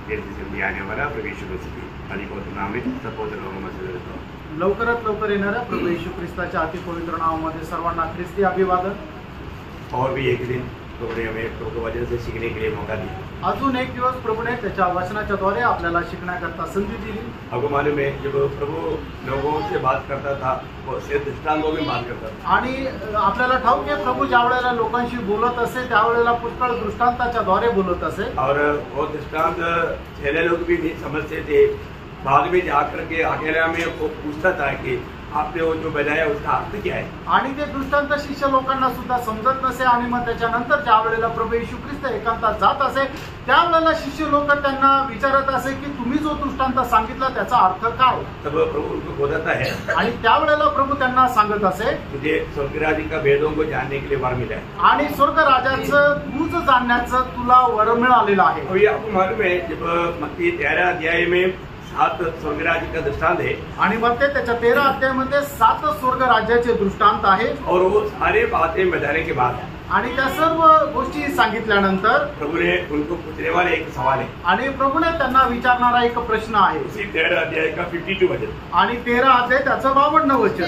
देश में आने वाला प्रभु यीशु मसीह आदि पवित्र नाम में सपोत्र मोहम्मद लवकरात लवकर येणाऱ्या प्रभू येशू ख्रिस्ताच्या अति पवित्र नावामध्ये सर्वांना ख्रिस्ती अभिवादन। और भी एक दिन प्रभु ने हमें प्रभु के वचन से सीखने के लिए मौका दिया। अजून एक दिवस प्रभूने त्याच्या वचनाच्या द्वारे आपल्याला शिकण्याकरता संधी दिली। आपको मालूम है जब प्रभु लोगों से बात करता था वो सिर्फ दृष्टांतों में बात करता था। आणि आपल्याला ठाऊक आहे प्रभू ज्या वेळेला लोकांशी बोलत असे त्यावेळेला पुष्कळ दृष्टांताच्या द्वारे बोलत असे। और वो दृष्टांत पहले लोग भी नहीं समझते थे, बाद में जाकर के अकेला में वो पूछता था कि आपने वो जो बजाया उसका अर्थ क्या है। आणि ते दृष्टांत शिष्य लोकांना सुद्धा समजत नसे आणि मग त्याच्यानंतर ज्या वेळेला प्रभू येशू ख्रिस्त एकांतात जात असे त्यावेळेला शिष्य लोक त्यांना विचारत असे की तुम्ही जो दृष्टांत सांगितला त्याचा अर्थ काय। तब प्रभु उनको बोलता है आणि त्यावेळेला प्रभू त्यांना सांगत असे मुझे स्वर्ग राज्य का वेदों को जानने के लिए वर मिला है आणि स्वर्ग राजाचं गुज जाणण्याचं तुला वर मिळालेलं आहे। और ये आपको मालूम है जब मत्ती 13 अध्याय में 7 स्वर्ग राज्य का दृष्टांत है आणि मग ते त्याच्या 13 अध्यायामध्ये 7 स्वर्ग राज्याचे दृष्टांत आहे। और वो सारे बातें बताने के बाद आणि त्या सर्व गोष्टी सांगितल्यानंतर प्रभु ने उनको पूछने वाले एक सवाल है आणि प्रभूने त्यांना विचारणारा एक प्रश्न आहे। उसी 13 अध्याय का 52 वचन आणि 13 अध्याय त्याचं 52 वचन।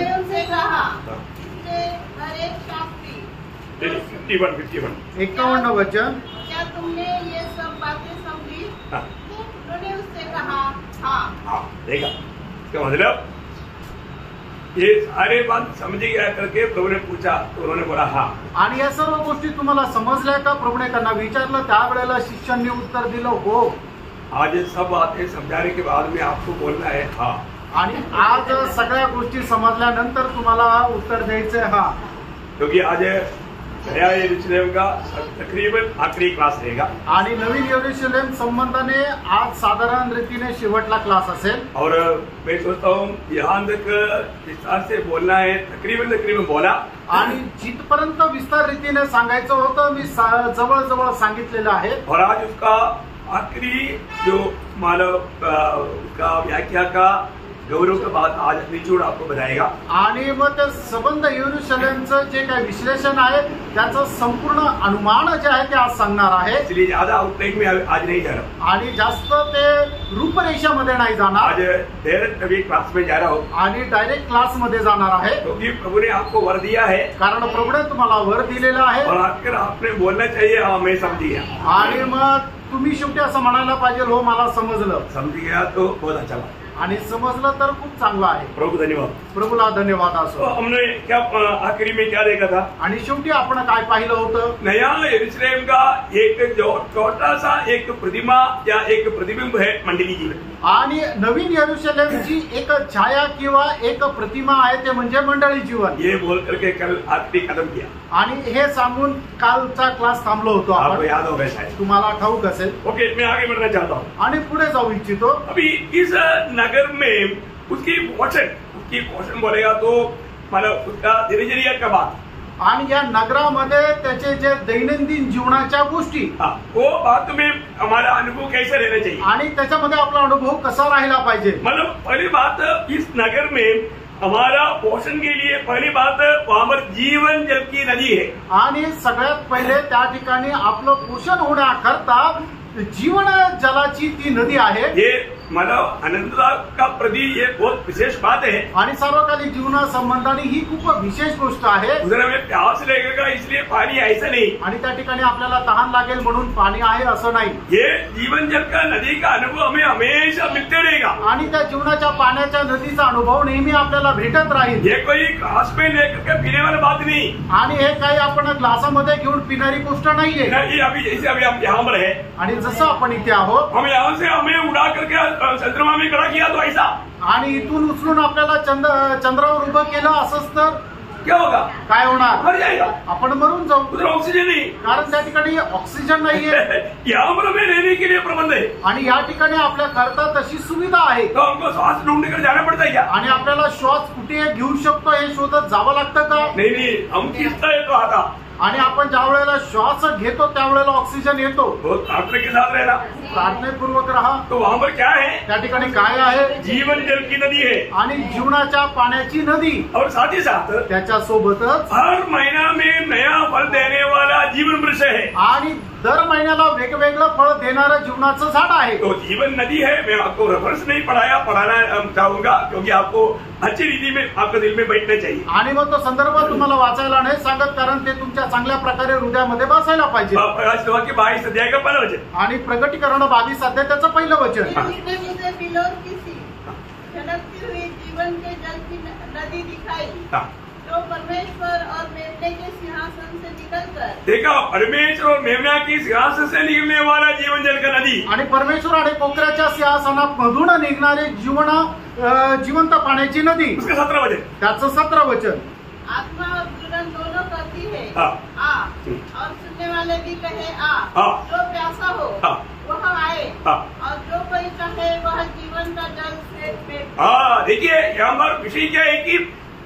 51 वचन। क्या तुमने ये सब बातें समझी? उन्होंने उससे कहा हाँ। देखा इसका मतलब ये सारे बात समझ गया करके प्रभु ने पूछा तो उन्होंने बोला हाँ। आणि या सर्व गोष्टी तुम्हाला समजल्या का प्रभूने त्यांना विचारलं त्यावेळेला शिष्यांनी उत्तर दिलं हो। आज सब बातें समझाने के बाद में आपको बोलना है हाँ। आणि आज सगळ्या गोष्टी समजल्यानंतर तुम्हाला उत्तर द्यायचंय हाँ, क्योंकि आज नया यरूशलेम का तकरीबन आखिरी क्लास रहेगा आणि नवीन यरूशलेम संबंधाने आज साधारण रीतीने शेवटला क्लास असेल। और मैं सोचता हूँ यहाँ तक विस्तार से बोलना है तकरीबन बोला आणि जिथपर्यंत विस्तार रीतीने सांगायचं होतं मी जवळ जवळ सांगितलेलं आहे। और आज उसका आखिरी जो मानव उसका व्याख्या का गौरव का बात आज निचोड आपको बताएगा। आणि मग ते संबंध यरूशलेमचं जे काही विश्लेषण आहे त्याचं संपूर्ण अनुमान जे आहे ते आज सांगणार आहे। इसलिए ज्यादा आउटलाइन में आज नहीं जा रहा आणि जास्त ते रूपरेषामध्ये नाही जाणार, आज डायरेक्ट अभी क्लास में जा रहा हूँ आणि डायरेक्ट क्लास मध्ये जाणार आहे। क्योंकि प्रभु ने आपको वर दिया है कारण प्रभूने तुम्हाला वर दिलेला आहे और आकर आपने बोलना चाहिए हाँ मैं समझ गया। आणि मग तुम्ही शेवटी असं म्हणायला पाहिजे हो मला समजलं। समझ गया तो बहुत अच्छा बात आणि समजलं तर खूप चांगलं आहे। प्रभु धन्यवाद। प्रभूला धन्यवाद असो। तो हमने क्या आखिरी में क्या देखा था आणि शेवटी आपण काय पाहिलं होतं नया यरूशलेम का एक जो छोटा सा एक प्रतिमा या एक प्रतिबिंब है मंडली जीवन। आणि नवीन यरूशलेमची एक छाया किंवा एक प्रतिमा आहे ते म्हणजे मंडळी जीवन। ये बोल करके कल आखिरी खत्म किया आणि हे सांगून कालचा क्लास थांबलो होतो आपको आपण, याद होगा शायद। तुम्हाला ठाऊक असेल। ओके मैं आगे बढ़ना चाहता हूँ आणि पुढे जाऊ इच्छितो। अभी इस नगर में उसकी पोषण बोलेगा तो मतलब उसका दिनचर्या का बात आणि या नगरामध्ये त्याचे जे दैनंदिन जीवनाच्या गोष्टी वो बात में हमारा अनुभव कैसे रहना चाहिए आणि त्याच्यामध्ये आपला अनुभव कसा राहिला पाहिजे। मतलब पहली बात इस नगर में हमारा पोषण के लिए पहली बात वहाँ पर जीवन जल की नदी है। आणि सगळ्यात पहिले त्या ठिकाणी आपलं पोषण होण्याकरता जीवन जलाची ती नदी आहे। ये मतलब अनंतता का प्रति ये बहुत विशेष बात है आणि सार्वकालिक जीवना संबंधाने ही खूप विशेष गोष्ट आहे। उधर हमें प्यास लगेगा इसलिए पानी ऐसा नहीं, आणि त्या ठिकाणी आपल्याला तहान लागेल म्हणून पाणी आहे असं नाही। ये जीवन जल का नदी का अनुभव हमें हमेशा मिलते रहेगा आणि त्या जीवनाच्या पाण्याच्या नदीचा अनुभव नेहमी आपल्याला भेटत राहील। ये कोई ग्लास में लेकर के पीने वाली बात नहीं, आणि हे काही आपण ग्लासामध्ये घेऊन पिणारी गोष्ट नाहीये। नहीं अभी जैसे अभी हम यहाँ पर है आणि जसं आपण इथे आहोत हम यहाँ से हमें उड़ा करके चंद्रमा में खड़ा किया तो ऐसा आणि इथून उचलून आपल्याला चंद्रावर उभं केलं असंच तर क्या होगा काय होणार, मर जाएगा, आपण मरून जाऊ। उधर ऑक्सीजन नहीं, कारण त्या ठिकाणी ऑक्सिजन नाहीये। यहाँ पर हमें रहने के लिए प्रबंध है आणि या ठिकाणी आपल्या करता तशी सुविधा आहे। तो हमको श्वास ढूंढने कर जाना पड़ता है क्या? आणि आपल्याला श्वास कुठे घेऊ शकतो हे शोधत जावं लागतं का? नहीं हम खींचता है तो आता आणि आपण ज्या वेळेला श्वास घेतो त्यावेळेला ऑक्सिजन येतो। बहुत प्रार्थना के साथ रहना, प्रार्थनेपूर्वक राहा। तो वहाँ पर क्या है त्या ठिकाणी काय आहे जीवन जल की नदी है आणि जीवनाच्या पाण्याची नदी। और साथ ही साथ त्याच्या सोबतच हर महीना में नया फल देने वाला जीवन वृक्ष है। आणि दर महिन्याला वेगवेगळं फळ देणारं जीवनाचं झाड आहे. तो जीवन नदी है. मैं आपको रेफरेंस नहीं पढ़ाना चाहूंगा क्योंकि आपको अच्छी रीति में आपके दिल में बैठना चाहिए. आणि मग तो संदर्भ तुम्हाला वाचायला नाही सांगत, कारण ते तुमच्या चांगल्या प्रकारे हृदयामध्ये बसायला पाहिजे. प्रकाशित वाक्य 22 अध्याय का 15 वचन आणि प्रकटीकरण 22 अध्याय त्याचं पहिलं वचन. मुझे बिलोर की सी छलकती हुई जीवन के जल की नदी दिखाई, जो परमेश्वर और मेमने के सिंहासन से निकलकर. देखा, परमेश्वर और मेमना की सिंहासन से निकलने वाला जीवन जल का नदी. आणि परमेश्वर आणि कोकराच्या सिंहासनामधून निघणारे जिवंत पाण्याची नदी. उसका 17 वचन. त्याचं 17 वचन. आत्मा और जुलन दोनों करती है. हाँ. आ और सुनने वाले भी कहे आ. हाँ. जो प्यासा हो हाँ. वह आए. हाँ. और जो कोई चाहे वह जीवन का जल से पे. हाँ, देखिए यहाँ पर विषय क्या है कि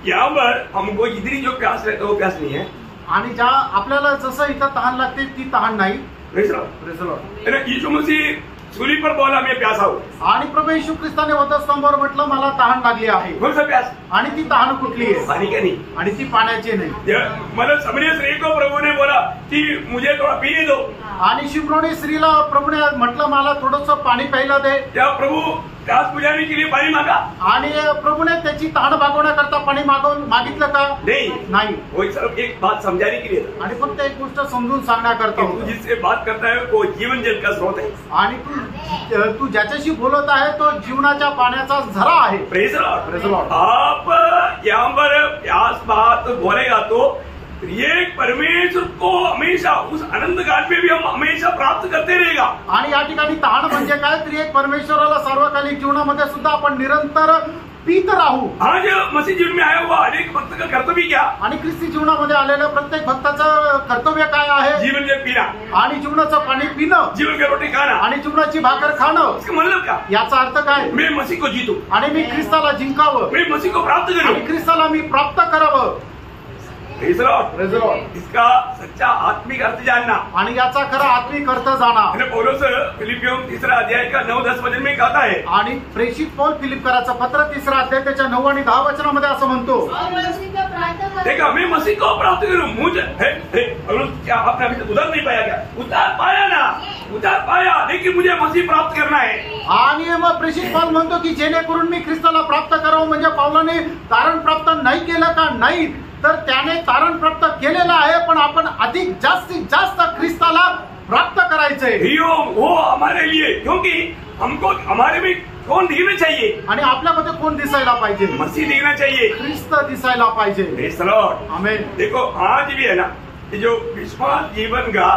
यहाँ पर हमको इधरी जो प्यास रहता है वो प्यास नहीं है. आणि ज्या आपल्याला जसं इथं तहान लागते ती तहान नाही. यीशु मसीह सूली पर बोला मैं प्यासा हूँ. आणि प्रभू येशू ख्रिस्ताने वधस्तंभावर म्हटलं मला तहान लागली आहे. कौन सा प्यास? आणि ती तहान कुठली आहे? पानी का नहीं. आणि ती पाण्याची नाही. मतलब समरिया स्त्री को प्रभु ने बोला कि मुझे थोड़ा पीने दो. आणि शिमरोनी स्त्रीला प्रभूने म्हटलं मला थोडंसं पाणी प्यायला दे. क्या प्रभु प्यास बुझाने के लिए पानी मांगा? आणि प्रभूने त्याची तहान भागवण्याकरता पाणी मागितलं का? नाही. वो सिर्फ एक बात समझाने के लिए. आणि फक्त एक गोष्ट समजून सांगण्याकरता. तू जिससे बात करता है वो जीवन जल का स्रोत है. आणि तू ज्याच्याशी बोलत आहे तो जीवनाच्या पाण्याचा झरा आहे. Praise Lord. आप यहाँ पर प्यास बात बोलेगा तो ये परमेश्वर को हमेशा उस अनंत काल में भी हम हमेशा प्राप्त करते रहेगा. आणि या ठिकाणी तहान म्हणजे काय? तर एक परमेश्वराला सार्वकालिक जीवनामध्ये सुद्धा आपण निरंतर पीत राहू. आज मसीह जीवन में आया हुआ अनेक भक्त का कर्तव्य क्या? आणि ख्रिस्ती जीवनामध्ये आलेल्या प्रत्येक भक्ताचं कर्तव्य काय आहे? जीवन जल पीना. आणि जीवनाचं पाणी पिणं. जीवन की रोटी खाना. आणि जीवनाची भाकर खाणं. इसका मतलब क्या? याचा अर्थ काय? मैं मसीह को जीतू. आणि मी ख्रिस्ताला जिंकावं. मैं मसीह को प्राप्त करूं. आणि ख्रिस्ताला मी प्राप्त करावं. इसका सच्चा आत्मिक अर्थ जानना. आणि याचा खरा आत्मिक अर्थ जाणा. पौलुस फिलिपियों 3 अध्याय का 9-10 वचन में कहता है. आणि प्रेषित पौल फिलिपकराचं पत्र 3 अध्याय त्याच्या 9 आणि 10 वचनामध्ये असं म्हणतो. देखा, मैं मसीह को प्राप्त करूं. मुझे क्या आपने अभी तक उधार नहीं पाया? क्या उधार पाया ना? उधार पाया, लेकिन मुझे मसीह प्राप्त करना है. आणि मग प्रेषित पौल म्हणतो की जेणेकरून मी ख्रिस्ताला प्राप्त करावं. म्हणजे पौलाने तारण प्राप्त नाही केलं का? नाही, तर त्याने तारण प्राप्त केलेलं आहे, पण आपण अधिक जास्तीत जास्त ख्रिस्ताला प्राप्त करायचंय. वो हमारे लिए, क्योंकि हमको हमारे में कौन दिखना चाहिए? आणि आपल्यामध्ये कोण दिसायला पाहिजे? मसीह दिखना चाहिए. ख्रिस्त दिसायला पाहिजे. Praise the lord. आमेन. देखो, आज भी है ना, ये जो विश्वास जीवन का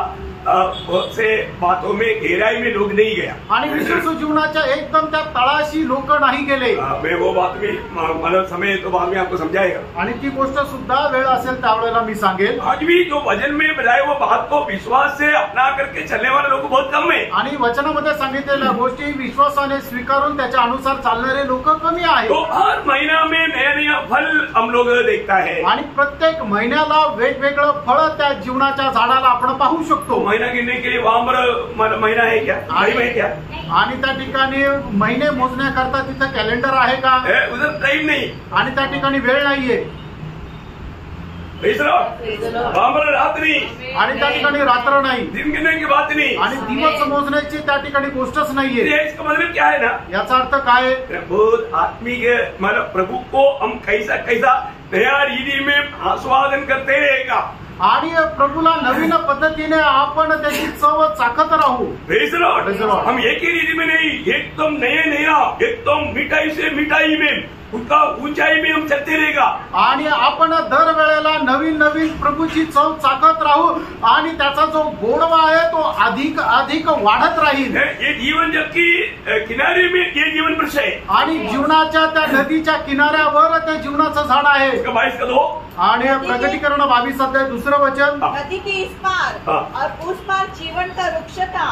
बहुत से बातों में गहराई में लोग नहीं गया. आणि विश्वासू जीवनाच्या एकदम त्या तळाशी लोक नाही गेले. मैं वो बात भी मतलब समय तो बाद में आपको समझाएगा. आणि ती गोष्ट सुद्धा वेळ असेल त्यावेळेला मी सांगेल. आज भी जो वचन में बताए वो बात को विश्वास से अपना करके चलने वाले लोग बहुत कम है. आणि वचनामध्ये सांगितलेल्या गोष्टी विश्वासाने स्वीकारून त्याच्या अनुसार चालणारे लोक कमी आहेत. तो हर महीना में नया नया फल हम लोग देखता है. आणि प्रत्येक महिन्याला वेगवेगळं फळ त्या जीवनाच्या झाडाला आपण पाहू शकतो. महीना गिनने के लिए वहां पर महीना है क्या? है क्या? आणि त्या ठिकाणी महिने मोजण्याकरता तिथं कॅलेंडर आहे का? उधर टाइम नहीं. आणि त्या ठिकाणी वेळ नाहीये. वहां पर रात नहीं. आणि त्या ठिकाणी रात्र नाही. दिन गिनने की बात नहीं. आणि दिवस मोजण्याची त्या ठिकाणी गोष्टच नाहीये. इसका मतलब क्या है ना? याचा अर्थ काय? बहुत आत्मिक मतलब प्रभु को हम कैसा कैसा नया रीति में आस्वादन करते रहेगा. आणि प्रभूला नवीन पद्धतीने आपण त्याची चव चाखत राहू. हम एक ही रीति में नहीं, एकदम नया एकदम मिठाई से मिठाई में उसका ऊंचाई में हम चलते रहेगा. आणि आपण दर वेळेला नवीन नवीन प्रभूची चव चाखत राहू. आणि त्याचा जो गोडवा आहे तो अधिक अधिक वाढत राहील. ये जीवन जल की किनारे में ये जीवन वृक्ष है. आणि जीवनाच्या त्या नदीच्या किनाऱ्यावर ते जीवनाचं झाड आहे. 22 का 2. आणि प्रकटीकरण 22 अध्याय 2 वचन. नदी के इस पार और उस पार जीवन का वृक्ष था.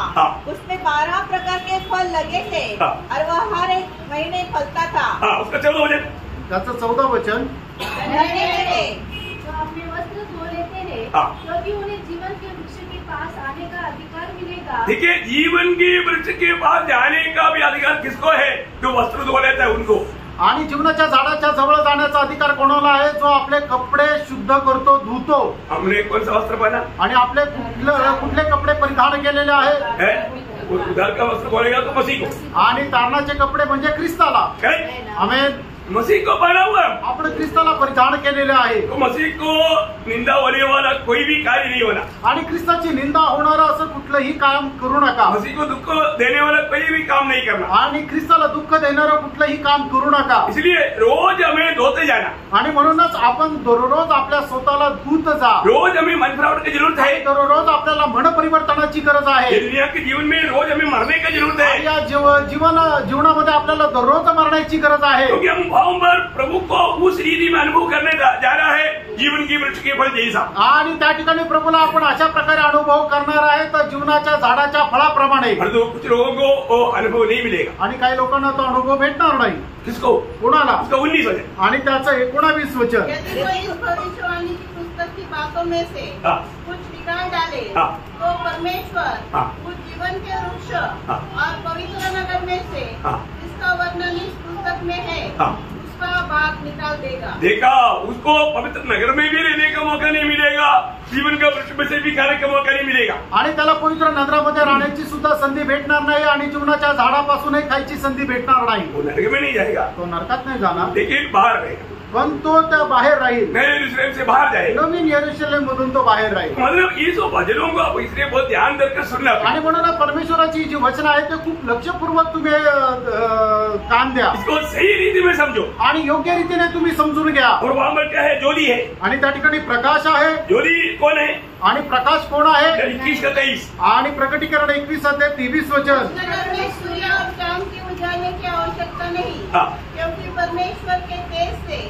उसमें 12 प्रकार के फल लगे थे और वह हर एक महीने फलता था. उसका 14 वचन. त्याचं 14 वचन. जो अपने वस्त्र धो लेते हैं क्योंकि उन्हें जीवन के वृक्ष के पास आने का अधिकार मिलेगा. ठीक है, जीवन के वृक्ष के पास जाने का भी अधिकार किसको है? जो वस्त्र धो लेता है उनको. आणि जीवनाच्या झाडाच्या जवळ जाण्याचा अधिकार कोणाला आहे? जो आपले कपडे शुद्ध करतो, धुतो. हमने कौन सा वस्त्र पहना? आणि आपले कुठले कपडे परिधान केलेले आहेत? है? उधर का वस्त्र बोलेगा तो मसीह को. आणि तारणाचे कपडे म्हणजे ख्रिस्ताला. है? आमेन. मसीह को पहना हुआ है. आपण ख्रिस्ताला परिधान केलेले आहे. तो मसीह को निंदा होने वाला कोई भी कार्य नहीं होना. आणि ख्रिस्ताची निंदा होणारं असं कुठलंही काम करू नका. मसीह को दुख देने वाला कोई भी काम नहीं करना. आणि ख्रिस्ताला दुःख देणारं कुठलंही काम करू नका. इसलिए रोज हमें धोते जाना. आणि म्हणूनच आपण दररोज आपल्या स्वतःला धुत जा. रोज हमें मन फिरावट की जरूरत है. दररोज आपल्याला मन परिवर्तनाची गरज आहे. दुनिया के जीवन में रोज हमें मरने की जरूरत है. या जीवनामध्ये आपल्याला दररोज मरण्याची गरज आहे. क्योंकि हम भाव पर प्रभु को उस रीति में अनुभव करने जा रहा है जीवन की वृक्ष के फल जैसा. आणि त्या ठिकाणी प्रभूला आपण अशा प्रकारे अनुभव करणार आहे तर जीवनाच्या झाडाच्या फळाप्रमाणे. परंतु कुछ लोगों को वो अनुभव नहीं मिलेगा. आणि काही लोकांना तो अनुभव भेटणार नाही. किसको? कोणाला? उसका 19 वचन. आणि त्याचं 19 वचन. यदि कोई इस भविष्यवाणी की पुस्तक की बातों में से कुछ बिगाड़ डाले तो परमेश्वर उस जीवन के वृक्ष और पवित्र नगर में से जिसका वर्णन इस पुस्तक में है उसका भाग निकाल देगा. देखा, उसको पवित्र नगर में भी रहने का मौका नहीं मिलेगा, जीवन का वृक्ष में से भी खाने का मौका नहीं मिलेगा. आणि त्याला पवित्र नगरामध्ये राहण्याची सुद्धा संधी भेटणार नाही आणि जीवनाच्या झाडापासूनही खायची संधी भेटणार नाही. वो नरक में नहीं जाएगा, तो नरकात नाही जाणार, लेकिन बाहर रहेगा. पण तो त्या बाहेर राहील. नए यरूशलेम से बाहर जाएगा. नवीन यरूशलेम मधून तो बाहेर राहील. मतलब ये जो वचनों को आप इसलिए बहुत ध्यान देकर सुनना. आणि म्हणून परमेश्वराची जी वचन आहे ते खूप लक्षपूर्वक तुम्ही कान द्या. इसको सही रीति में समझो. आणि योग्य रीतीने तुम्ही समजून घ्या. और वहां पर क्या है? ज्योति है. आणि त्या ठिकाणी प्रकाश आहे. ज्योति कौन है? आणि प्रकाश कोण आहे? 21 का 23. आणि प्रकटीकरण 21:23 वचन. नगर में सूर्य और चांद की उजाले की आवश्यकता नहीं, क्योंकि परमेश्वर के तेज से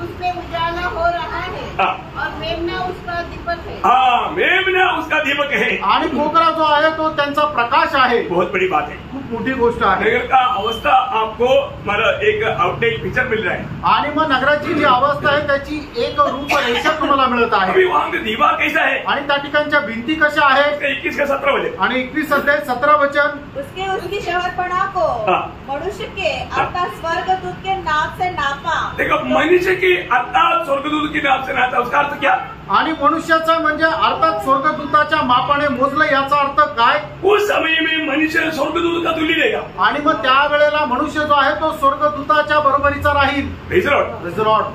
उसमें उजाला हो रहा है और मेमना उसका दीपक है. हाँ, मेमना उसका दीपक है. आणि मोगरा जो आहे तो त्यांचा प्रकाश आहे. बहुत बड़ी बात है. खूप मोठी गोष्ट आहे. नगर का अवस्था आपको मतलब एक आउटलाइन पिक्चर मिल रहा है. आणि मग नगराची जी अवस्था आहे त्याची एक रूपरेषा तुम्हाला मिळत आहे. अभी वहाँ का दीवार कैसा है? आणि त्या ठिकाणच्या भिंती कशा आहेत? 21 का 17 वचन. आणि 21:17 वचन. उसकी शहरपना को मनुष्य के अर्थात स्वर्गदूत के नाप से नापा. देखो, मनुष्य की अर्थात स्वर्गदूत की नाप से नाता, उसका अर्थ क्या? आणि मनुष्याचा म्हणजे अर्थात स्वर्गदूताच्या मापाने मोजलं, याचा अर्थ काय? उस समय में मनुष्य स्वर्गदूत का तुल्य रहेगा. आणि मग त्यावेळेला मनुष्य जो आहे तो स्वर्गदूताच्या बरोबरीचा राहील. Praise the Lord. Praise the Lord.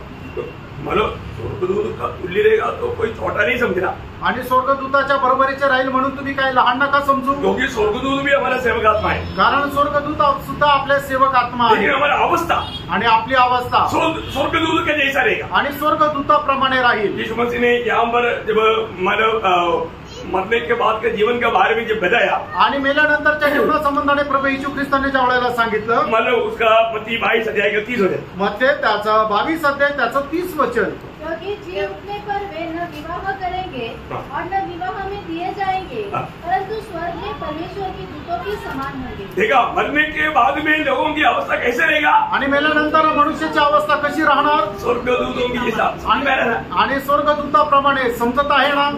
मतलब स्वर्गदूत का तुल्य रहेगा तो कोई छोटा नहीं समझना. आणि स्वर्गदूताच्या बरोबरीचे राहील म्हणून तुम्ही काही लहान नका समजू. क्योंकि स्वर्गदूत भी हमारा सेवक आत्मा है. कारण स्वर्गदूत सुद्धा आपले सेवक आत्मा लेकिन आहे. हमारा अवस्था आणि आपली अवस्था स्वर्गदूत के जैसा रहेगा. आणि स्वर्गदूताप्रमाणे राहील. यीशु मसीह ने यहाँ पर जब मतलब मरने के बाद के जीवन के बारे में जब बताया, आणि मेल्यानंतरच्या जीवनासंबंधाने प्रभू येशू ख्रिस्ताने ज्या वेळेला सांगितलं, मतलब उसका मत्ती 22 अध्याय का 30 वचन. मध्ये त्याचं 22 अध्याय त्याचं 30 वचन. क्योंकि जी उठने पर वे न विवाह करेंगे और न विवाह में दिए जाएंगे, परंतु स्वर्ग में परमेश्वर की दूतों के समान होंगे. देखा, मरने के बाद में लोगों की अवस्था कैसे रहेगा? आणि मेल्यानंतर मनुष्याची अवस्था कशी राहणार? स्वर्गदूतों की हिसाब समझ में आ रहा है? आणि स्वर्गदूताप्रमाणे समजत आहे ना?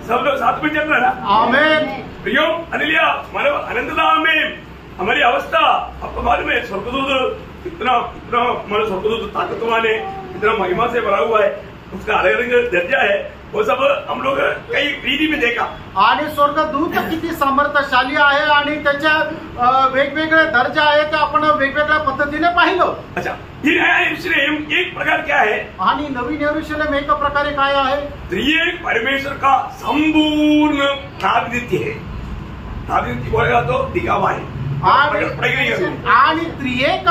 सब लोग साथ में चल रहे हैं ना? आमेन. प्रियो अनिलिया, मानव अनंतता में हमारी अवस्था आपको मालूम है. स्वर्गदूत इतना हमारा स्वर्गदूत ताकतवान है, इतना महिमा से भरा हुआ है, उसका अलग अलग दर्जा है. वो सब हम लोग कई रीति में देखा. आणि स्वर्गदूत किती सामर्थ्यशाली आहे आणि त्याच्या वेगवेगळे दर्जा आहे ते आपण वेगवेगळ्या पद्धतीने पाहिलं. अच्छा, ये नया यरूशलेम एक प्रकार क्या है? आणि नवीन यरूशलेम एक प्रकारे काय आहे? त्रिएक परमेश्वर का संपूर्ण प्रातिनिध्य है. प्रातिनिध्य बोलेगा तो दिखावा है. आणि त्रिएक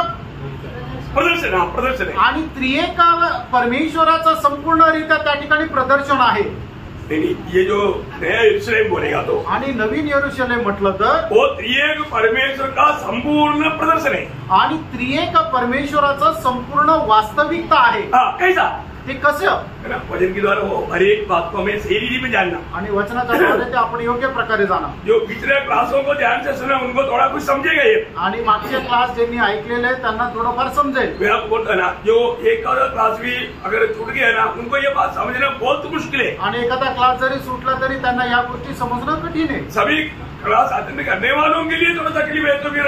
प्रदर्शन है. आणि त्रिएक परमेश्वराचं संपूर्णरित्या त्या ठिकाणी प्रदर्शन आहे. ये जो नया यरूशलेम बोलेगा तो, आणि नवीन यरूशलेम म्हटलं तर वो त्रिएक परमेश्वर का संपूर्ण प्रदर्शन है. आणि त्रिएक परमेश्वराचं संपूर्ण वास्तविकता आहे. कैसा? ते कसं? वचन के द्वारा वो हर एक बात को हमें सही रीति में जानना. आणि वचनाच्या द्वारे ते आपण योग्य प्रकारे जाणं. जो पिछले क्लासों को ध्यान से सुना उनको थोड़ा कुछ समझेगा ये. आणि मागचे क्लास ज्यांनी ऐकलेले आहेत त्यांना थोडंफार समजेल. मैं आपको बोलता ना, जो एक और क्लास भी अगर छूट गया ना, उनको ये बात समझना बहुत मुश्किल है. आणि एखादा क्लास जरी सुटला तरी त्यांना या गोष्टी समजणं कठीण आहे. सभी क्लास अटेंड करने वालों के लिए थोड़ा तकलीफ है, तो फिर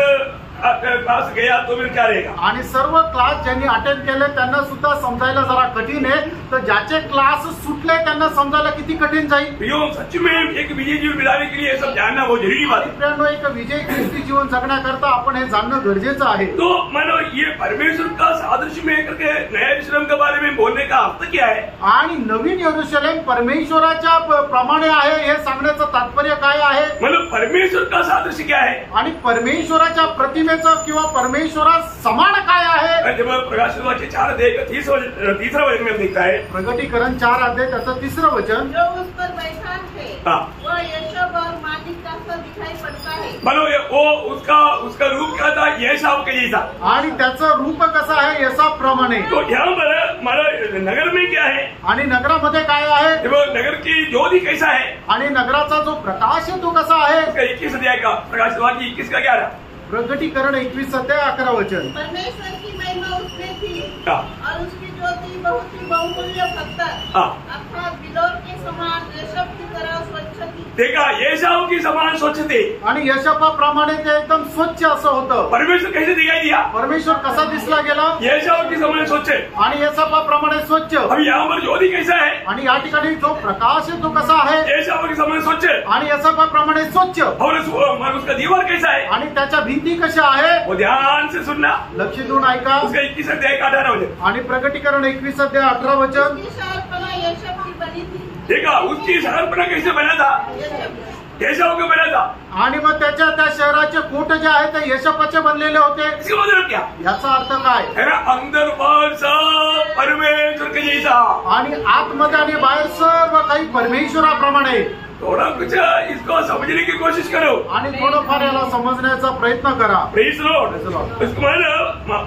क्लास गया तो फिर क्या रहेगा? आणि सर्व क्लास ज्यांनी अटेंड केले त्यांना सुद्धा समजायला जरा कठीण आहे, तर ज्याचे क्लास सुटले त्यांना समजायला किती कठीण जाईल. प्रियो, सच में एक विजय जीवन बिताने के लिए ये सब जानना बहुत जरूरी बात है. मित्रांनो, एक विजय ख्रिस्ती जीवन जगण्याकरता आपण हे जाणणं गरजेचं आहे. तो मानो ये परमेश्वर का सादृश्य में करके नया यरूशलेम के बारे में बोलने का अर्थ क्या है? आणि नवीन यरूशलेम परमेश्वराच्या प्रमाणे आहे हे सांगण्याचं तात्पर्य काय आहे? मतलब परमेश्वर का सादृश्य क्या है? आणि परमेश्वराच्या प्रतिमेचं किंवा परमेश्वरा समान काय आहे? जब प्रकाशित वाक्य 4 अध्याय का 30वां वचन में दिखता है, प्रगटीकरण 4 अध्याय त्याचं 3रं वचन, जो उस पर बैठा है हाँ। वह यशब और मालिक का सा दिखाई पड़ता है. मानो वो उसका रूप क्या था? एसाव के जैसा. आणि त्याचं रूप कसं आहे? यशाप्रमाणे. तो यहाँ पर हमारा नगर में क्या है? आणि नगरामध्ये काय आहे? जब नगर की ज्योति कैसा है? आणि नगराचा जो प्रकाश आहे तो कसा आहे? उसका 21 अध्याय का प्रकाशित वाक्य 21 का 11. प्रगटीकरण 21 अध्याय 11 वचन. परमेश्वर की महिमा उसमें थी हाँ। और उसकी ज्योति बहुत ही बहुमूल्य पत्थर हाँ। अर्थात बिलोर के समान यशब की तरह स्वच्छ थी. देखा, एसाव की समान स्वच्छ थे. आणि यशाप्रमाणे ते एकदम स्वच्छ असं होतं. परमेश्वर कैसे दिखाई दिया? परमेश्वर कसा दिसला गेला? एसाव की समान स्वच्छ. आणि यशाप्रमाणे स्वच्छ. अब यहाँ पर ज्योति कैसा है? आणि या ठिकाणी जो प्रकाश आहे तो कसा आहे? एसाव के समान स्वच्छ. आणि यशाप्रमाणे स्वच्छ. और उसका दीवार कैसा है? आणि त्याच्या भिंती कशा आहे? वो ध्यान से सुनना. लक्ष देऊन ऐका. उसका 21 अध्याय का 18 वचन. आणि प्रगटीकरण 21 अध्याय 18 वचन. उसकी शहरपना यशब की बनी थी. देखा, उसकी शहरपना कैसे बना था? यशब एसाव के बना था. आणि मग त्या शहराचे कोट जे आहे ते यशपाचे बनलेले होते. इसका मतलब क्या याचा अर्थ काय? है ना? अंदर बाहर सब परमेश्वर के जैसा. आणि आतमध्ये आणि बाहेर सर्व काही परमेश्वराप्रमाणे. थोड़ा कुछ इसको समझने की कोशिश करो आणि थोडंफार याला समजण्याचा प्रयत्न करा. Praise Lord. Praise the Lord. उसको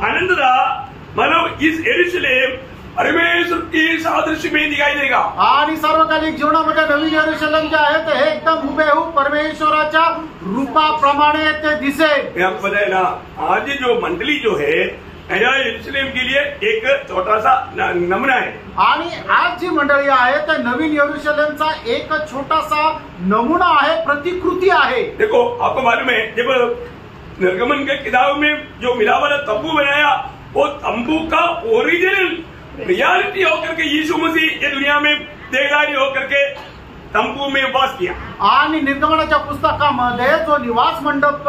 आनंद था. मानो इस यरूशलेम परमेश्वर की सादृश्य में दिखाई देगा. आणि सार्वकालिक जीवनामध्ये नवीन यरूशलेम जे आहे ते एकदम हुबेहूब परमेश्वराच्या रूपाप्रमाणे ते दिसेल. मैं आपको बताया ना, आज जो मंडली जो है नया यरूशलेम के लिए एक छोटा सा नमूना है. आणि आज जी मंडळी आहे ते नवीन यरूशलेमचा एक छोटासा नमुना आहे, प्रतिकृती आहे. देखो, आपको मालूम है जब निर्गमन के किताब में जो मिला वाला तंबू बनाया, वो तंबू का ओरिजिनल रियलिटी होकर के यीशु मसीह ये दुनिया में देहधारी होकर के तंबू में वास किया. आणि निर्गमनाच्या पुस्तकामध्ये जो निवास मंडप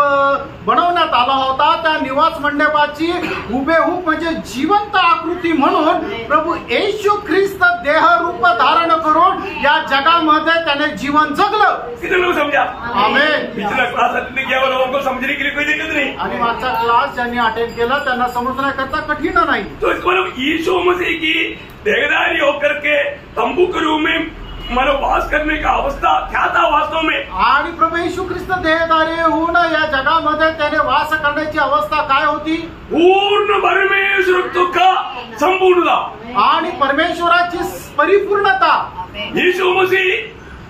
बनवण्यात आला होता त्या निवास मंडपाची हुबेहूब म्हणजे जिवंत आकृती म्हणून प्रभू येशू ख्रिस्त देहरूप धारण करून या जगामध्ये त्याने जीवन जगलं. कितने लोग समझा? आमेन. पिछला क्लास अटेंड किया हुआ लोगों को समझने के लिए कोई दिक्कत नहीं. आणि मागचा क्लास ज्यांनी अटेंड केला त्यांना समजण्याकरता कठीण नाही. तो इसको मतलब यीशु मसीह की देहधारी होकर के तंबू के रूप में मानो वास करने का अवस्था क्या था वास्तव में? आणि प्रभू येशू ख्रिस्त देहधारी होऊन या जगामध्ये त्याने वास करण्याची अवस्था काय होती? पूर्ण परमेश्वरत्व का संपूर्णता. आणि परमेश्वराची परिपूर्णता. यीशु मसीह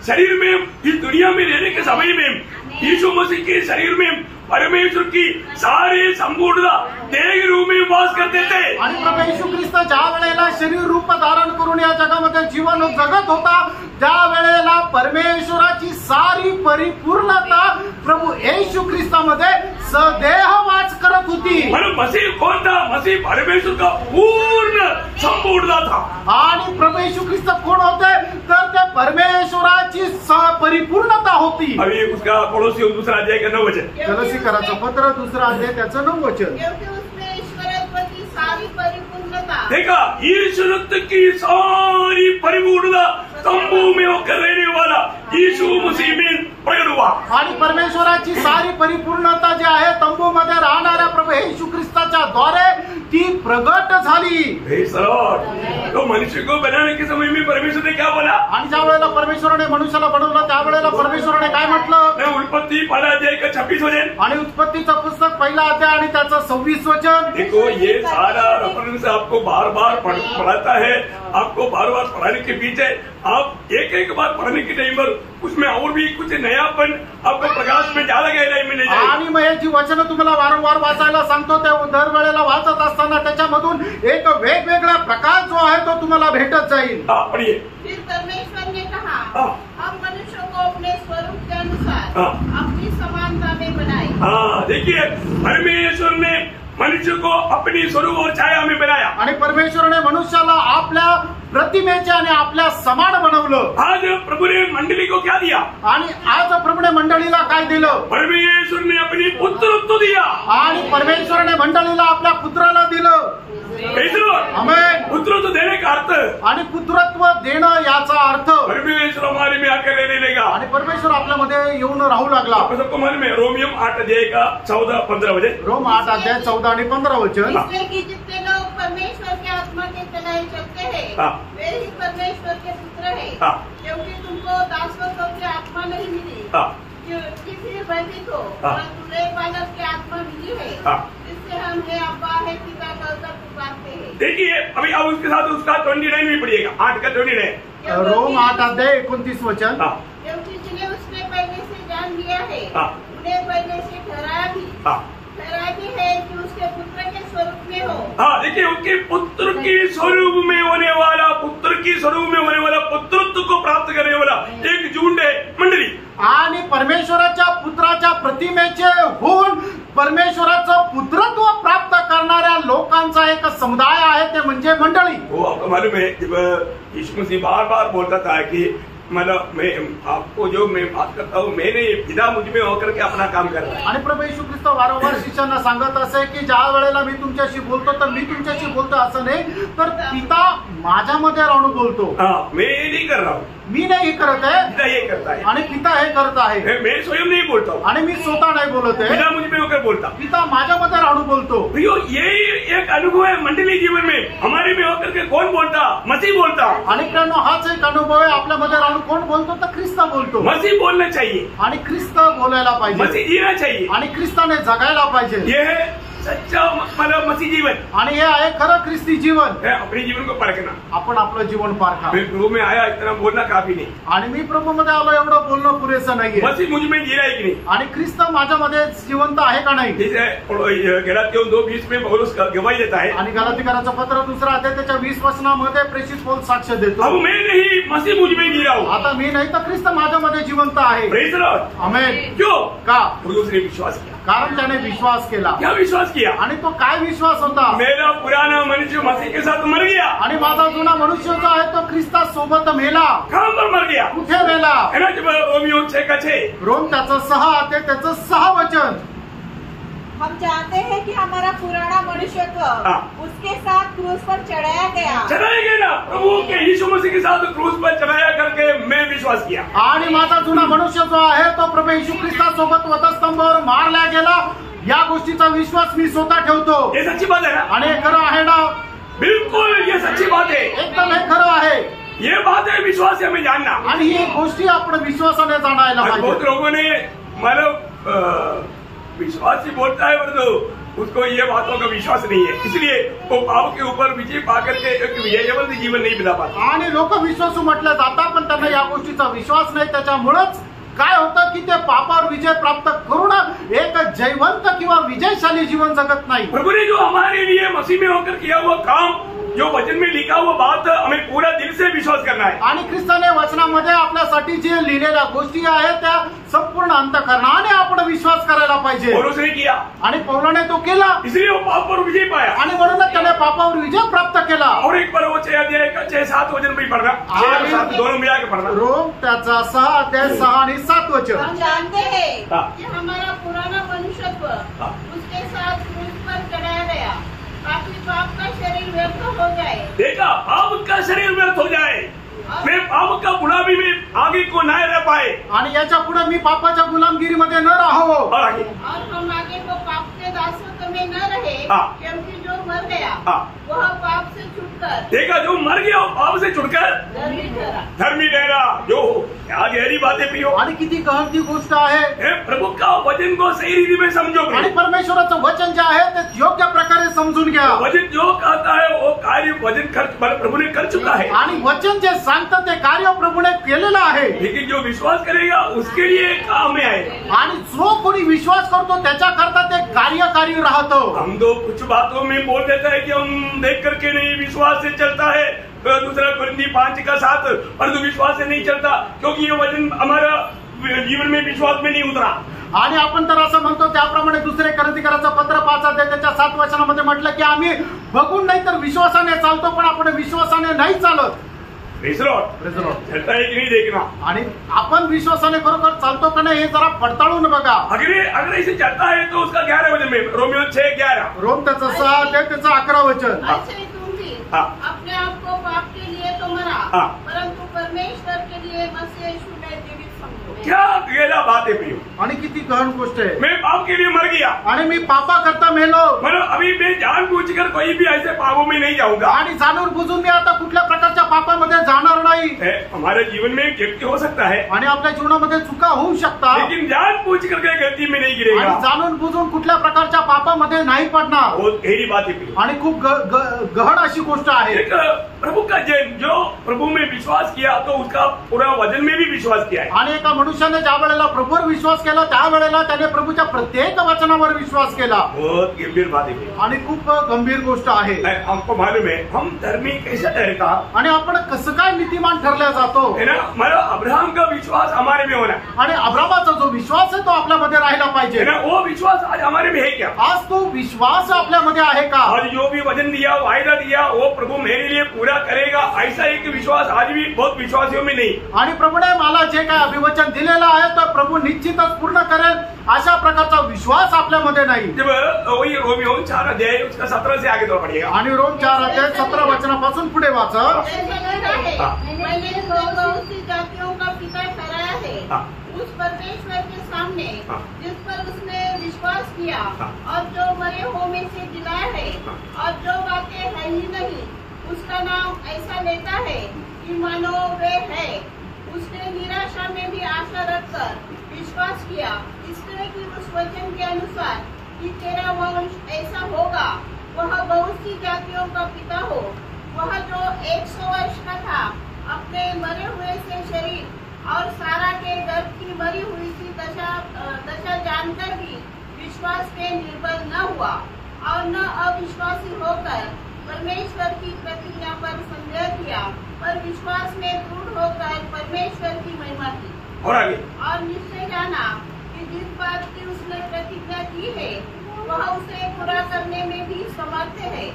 शरीर में इस दुनिया में रहने के समय में यीशु मसीह के शरीर में परमेश्वर की सारी संपूर्णता देह रूप में वास करते थे. आणि प्रभू येशू ख्रिस्त ज्या वेळेला शरीर रूप धारण करून या जगामध्ये जीवन जगत होता त्या वेळेला परमेश्वराची सारी परिपूर्णता प्रभू येशू ख्रिस्तामध्ये सदेह वास करत होती. म्हणून मसीह कौन था? मसीह परमेश्वर का पूर्ण संपूर्णता था. आणि प्रभू येशू ख्रिस्त कोण होते? तर ते परमेश्वराची परिपूर्णता होती. अभी उसका पड़ोसी दूसरा अध्याय का 9 वचन. कलसीकराचं पत्र 2 अध्याय त्याचं 9 वचन. क्योंकि उसमें ईश्वरत्व की सारी परिपूर्णता. देखा, ईश्वरत्व की सारी परिपूर्णता तंबू में होकर रहने वाला यीशु मसीह में प्रकट हुआ. आणि परमेश्वराची सारी परिपूर्णता जी आहे तंबूमध्ये राहणाऱ्या प्रभू येशू ख्रिस्ताच्या द्वारे ती प्रगट झाली. Praise the Lord. तो मनुष्य को बनाने के समय में परमेश्वर ने क्या बोला? आणि ज्या वेळेला परमेश्वराने मनुष्याला बनवलं त्यावेळेला परमेश्वराने काय म्हटलं? उत्पत्ति 1 अध्याय का 26 वचन. आणि उत्पत्तीचं पुस्तक 1 अध्याय आणि त्याचं 26 वचन. देखो, ये सारा रेफरेंस आपको बार बार पढ़ाता है. आपको बार बार पढ़ाने के पीछे आप एक बार पढ़ने के टाइम पर उसमें और भी कुछ नयापन आपको प्रकाश में ज्यादा गहराई में नहीं जाएगा. आणि मग हे जी वचनं तुम्हाला वारंवार वाचायला सांगतो ते दर वेळेला वाचत असताना त्याच्यामधून एक वेगवेगळा प्रकाश जो आहे तो तुम्हाला भेटत जाईल. पढ़िए. फिर परमेश्वर ने कहा, हाँ. हम मनुष्यों को अपने स्वरूप के अनुसार हाँ. अपनी समानता में बनाए. हाँ, देखिए परमेश्वर ने मनुष्य को अपनी स्वरूप और छाया में बनाया। आणि परमेश्वराने मनुष्याला आपल्या प्रतिमेचे आणि आपल्या समान बनवलं। आज प्रभु ने मंडली को क्या दिया? आणि आज प्रभूने मंडळीला काय दिलं? परमेश्वर ने अपनी पुत्रत्व दिया। आणि परमेश्वराने मंडळीला आपल्या पुत्राला दिलं। आमेन। पुत्रत्व देने का अर्थ आणि पुत्रत्व देणं याचा अर्थ परमेश्वर हमारे में आकर रहने लगा। आणि परमेश्वर आपल्यामध्ये येऊन राहू लागला। आपको सबको मालूम है रोमियम 8 अध्याय का 14-15 वचन। रोम 8 अध्याय 14 आणि 15 वचन। इसलिए कि जितने लोग परमेश्वर के आत्मा के चलाए चलते हैं वे ही परमेश्वर के पुत्र हैं। क्योंकि तुमको दासत्व की आत्मा नहीं मिली कि फिर भयभीत हो, परंतु नए बालक की आत्मा मिली है जिससे हम हे अब्बा हे पिता कहकर पुकारते हैं। देखिए अभी अब उसके साथ उसका 29 भी पढ़िएगा, 8 का 29। रोम 8 अध्याय 29 वचन। क्योंकि जिन्हें उसने पहले से जान लिया है उन्हें पहले से ठहराया भी है कि उसके पुत्र के स्वरूप में हो। देखिए उसके पुत्र के स्वरूप में होने वाला, पुत्र के स्वरूप में होने वाला, पुत्रत्व को प्राप्त करने वाला एक झुंड है मंडली। आणि परमेश्वराच्या पुत्राच्या प्रतिमेचे होऊन परमेश्वराचं पुत्रत्व प्राप्त करणाऱ्या लोकांचा एक समुदाय आहे, ते म्हणजे मंडळी। वो आपको मालूम है जब यीशु मसीह बार-बार बोलता था कि मतलब मैं आपको जो मैं बात करता हूँ मैंने पिता मुझ में होकर के अपना काम कर रहा है। आणि प्रभू येशू ख्रिस्त वारंवार शिष्यांना सांगत असे की ज्या वेळेला मी तुमच्याशी बोलतो तर मी तुमच्याशी बोलतो असं नाही, तर पिता माझ्यामध्ये राहून बोलतो। मैं ये नहीं कर रहा हूँ, मी नाही करत आहे, पिता ये करता है आणि पिता हे करत आहे। मैं स्वयं नहीं बोलता हूँ आणि मी स्वतः नाही बोलत आहे, पिता मुझ में होकर बोलता। पिता माझ्यामध्ये राहून बोलतो। यही एक अनुभव है मंडली जीवन में, हमारे में होकर के कौन बोलता? मसीह बोलता। आणि मित्रांनो हाच एक अनुभव आहे, आपल्यामध्ये राहून कोण बोलतो तर ख्रिस्त बोलतो। मसीह बोलना चाहिए आणि ख्रिस्त बोलायला पाहिजे, मसीह जीना चाहिए, आणि ख्रिस्ताने जगायला पाहिजे। ये है सच्चा मतलब मसीह जीवन, आणि हे आहे खरं ख्रिस्ती जीवन। है अपने जीवन को परखना। आपण आपलं जीवन पारखा। मैं प्रभु में आया इतना बोलना काफी नहीं, आणि मी प्रभूमध्ये आलो एवढं बोलणं पुरेसं नाहीये। मसीह मुझ में जी रहा है कि नहीं? आणि ख्रिस्त माझ्यामध्ये जिवंत आहे का नाही? जैसे गलातियों 2:20 में पौलुस गवाही देता है। आणि गलातिकराचं पत्र 2 अध्याय त्याच्या 20 वचनामध्ये प्रेषित पौल साक्ष देतो। अब मैं नहीं, मसीह मुझ में जी रहा हूँ। आता मी नाही तर ख्रिस्त माझ्यामध्ये जिवंत आहे। Praise the lord. आमेन। क्यों? का? उसने विश्वास किया। कारण त्याने विश्वास केला। क्या विश्वास किया? आणि तो काय विश्वास होता? मेरा पुराना मनुष्य मसीह के साथ मर गया। आणि माझा जुना मनुष्य जो आहे तो ख्रिस्तासोबत मेला। कहाँ पर मर गया? कुठे मेला? है ना जब रोमियो 6:6 रोम त्याचं 6 अध्याय त्याचं 6 वचन। हम जानते हैं कि हमारा पुराना मनुष्यत्व उसके साथ क्रूस पर चढ़ाया गया। चढ़ाया गया ना, प्रभु के यीशु मसीह के साथ क्रूस पर चढ़ाया करके मैं विश्वास किया। आणि माझा जुना मनुष्य जो आहे तो प्रभू येशू ख्रिस्तासोबत वधस्तंभावर मारला गेला, या गोष्टीचा विश्वास मी स्वतः ठेवतो। ये सच्ची बात है ना? आणि हे खरं आहे ना? बिल्कुल ये सच्ची बात है, एकदम हे खरं आहे। ये बात है विश्वास है, हमें जानना। आणि ही गोष्टी आपण विश्वासाने जाणायला आज बहुत पाहिजे। लोगों ने मतलब विश्वास ही बोलता है परंतु उसको ये बातों का विश्वास नहीं है, इसलिए वो पाप के ऊपर विजय पाकर के एक विजयवंत जीवन नहीं बिता पाता। आणि लोक विश्वासू म्हटलं जातात पण त्यांना या गोष्टीचा विश्वास नाही, त्याच्यामुळेच काय होतं की ते पापावर विजय प्राप्त करून एक जयवंत किंवा विजयशाली जीवन जगत नाही। प्रभु ने जो हमारे लिए मसीह में होकर किया हुआ काम, जो वचन में लिखा हुआ बात, हमें पूरा दिल से विश्वास करना है। आणि ख्रिस्ताने वचनामध्ये आपल्यासाठी जे लिहिलेल्या गोष्टी आहेत त्या संपूर्ण अंतःकरणाने आपण विश्वास करायला पाहिजे। पौलुस ने किया आणि पौलाने तो केला, इसलिए वो पाप पर विजय पाया। आणि म्हणूनच त्याने पापावर विजय प्राप्त केला। और एक बार वो 6 अध्याय का 6-7 वचन भी पढ़ना, 6 और 7 दोनों मिला के पढ़ना। रोम त्याचा 6 अध्याय 6 आणि 7 वचन। हम जानते हैं कि हमारा पुराना मनुष्यत्व उसके साथ क्रूस पर चढ़ाया गया ताकि पाप का शरीर व्यर्थ हो जाए। देखा, पाप का शरीर व्यर्थ हो जाए, मैं पाप का गुलामी में आगे को न रह पाए, आणि याच्या पुढे मी पापाच्या गुलामगिरीमध्ये न राहावं, और आगे और हम आगे को पाप के दासत्व में न रहे, क्योंकि जो मर गया वह पाप से छुटकर, देखा जो मर गया वो पाप से छुटकर धर्मी ठहरा। जो क्या गहरी बातें प्रियो, आणि किती गहन ती गोष्ट आहे। हे प्रभु का वचन को सही रीति में समझो। आणि परमेश्वराचं वचन जे आहे ते योग्य प्रकारे समजून घ्या। वचन जो कहता है वो कार्य वचन प्रभु ने कर चुका है, आणि वचन जे सांगतं ते कार्य प्रभूने केलेलं आहे। लेकिन जो विश्वास करेगा उसके लिए काम में आएगा। आणि जो कोणी विश्वास करतो त्याच्याकरता ते कार्यकारी राहतो। हम तो कुछ बातों में बोल देता है कि हम देख करके नहीं, विश्वास से चलता है। दूसरा कुरिन्थी 5:7 परंतु विश्वास से नहीं चलता, क्योंकि ये वचन हमारा जीवन में विश्वास में नहीं उतरा। आणि आपण तर असं म्हणतो त्याप्रमाणे 2 तेसलोनिकराचं पत्र 5 अध्याय त्याच्या 7 वचनामध्ये म्हटलं की आम्ही बघून नाही तर विश्वासाने चालतो, पण आपण विश्वासाने नाही चालत. चलता है कि नहीं देखना, आणि आपण विश्वासाने खरोखर चालतो का नाही हे जरा पडताळून बघा. अगर इसे चलता है तो उसका 11 वचन में रोमियो 6:11 रोम त्याचं 6 अध्याय त्याचं 11 वचन. ऐसे ही तुम भी अपने आप को पाप के लिए तो मरा, परंतु परमेश्वर के लिए मसीह यीशु में जीवित समझो. क्या गहरा बात है प्रियो, आणि किती गहन गोष्ट आहे. मैं पाप के लिए मर गया आणि मी पापा करता मेलो, मतलब अभी मैं जानबूझकर कोई भी ऐसे पापों में नहीं जाऊंगा. आणि जाणून बुजून मी आता कुठल्या प्रकारच्या पापामध्ये जाणार नाही. हमारे जीवन में एक व्यक्ति हो सकता है, आणि आपल्या जीवनामध्ये चुका होऊ शकतात, लेकिन जानबूझकर के गलती में नहीं आणि गिरेगा. जाणून बुजून कुठल्या प्रकारच्या पापामध्ये नाही पडणार. बहुत गहरी बात है प्रियो. आणि खूप गहन अशी गोष्ट आहे. एक प्रभु का जन जो प्रभु में विश्वास किया तो उसका पूरा वचन में भी विश्वास किया है. आणि एका मनुष्याने ज्या वेळेला प्रभूवर विश्वास केला त्यावेळेला त्याने प्रभूच्या प्रत्येक वचनावर विश्वास केला. बहुत गंभीर बात है आणि खूप गंभीर गोष्ट आहे. हमको मालूम है हम धर्मी कैसे ठहरता, आणि आपण कसं काय नीतिमान ठरल्या जातो है ना. मतलब अब्राहम का विश्वास हमारे में होना, आणि अब्रामाचा जो विश्वास आहे तो आपल्यामध्ये राहिला पाहिजे. है ना. वो विश्वास आज हमारे में है क्या? आज तो विश्वास आपल्यामध्ये आहे का? आज जो भी वचन दिया, वायदा दिया, वो प्रभु मेरे लिए पूरा करेगा, ऐसा एक विश्वास आज भी बहुत विश्वासियों में नहीं. आणि प्रभूने मला जे काय अभिवचन दिलेलं आहे तर प्रभू निश्चितच पूर्ण करेल अशा प्रकारचा विश्वास आपल्यामध्ये नाही. जब वही रोमियो 4 अध्याय उसका 17 से आगे तो पढ़िएगा. आणि रोम 4 अध्याय 17 वचनापासून पुढे वाचा. मैंने बहुत सी जातियों का पिता ठहराया है उस परमेश्वर के सामने जिस पर उसने विश्वास किया और जो मरे हुओं में से जिलाया है और जो बातें है ही नहीं उसका नाम ऐसा लेता है कि मानो वे है. उसने निराशा में भी आशा रखकर विश्वास किया, इसलिए कि उस वचन के अनुसार कि तेरा वंश ऐसा होगा, वह बहुत सी जातियों का पिता हो. वह जो 100 वर्ष का था अपने मरे हुए से शरीर और सारा के गर्भ की मरी हुई सी दशा जानकर भी विश्वास के निर्बल न हुआ और न अविश्वासी होकर परमेश्वर की प्रतिज्ञा पर संदेह किया, पर विश्वास में दृढ़ होकर परमेश्वर की महिमा की. और आगे और निश्चय जाना कि जिस बात की उसने प्रतिज्ञा की है वह उसे पूरा करने में भी समर्थ है.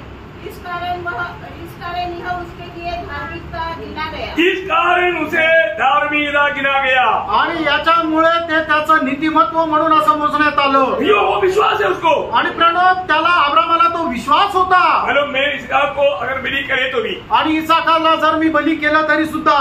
इस कारण यह उसके लिए धार्मिकता गिना गया. इस कारण उसे धार्मिकता गिना गया. आणि याच्यामुळे ते त्याचं नीतिमत्व म्हणून असं मोजण्यात आलं. वो विश्वास है उसको. आणि प्रणव त्याला अब्रामाला तो विश्वास होता. मतलब मैं इसहाक को अगर बलि करे तो भी, आणि इसाकाला जर मी बली केलं तरी सुद्धा,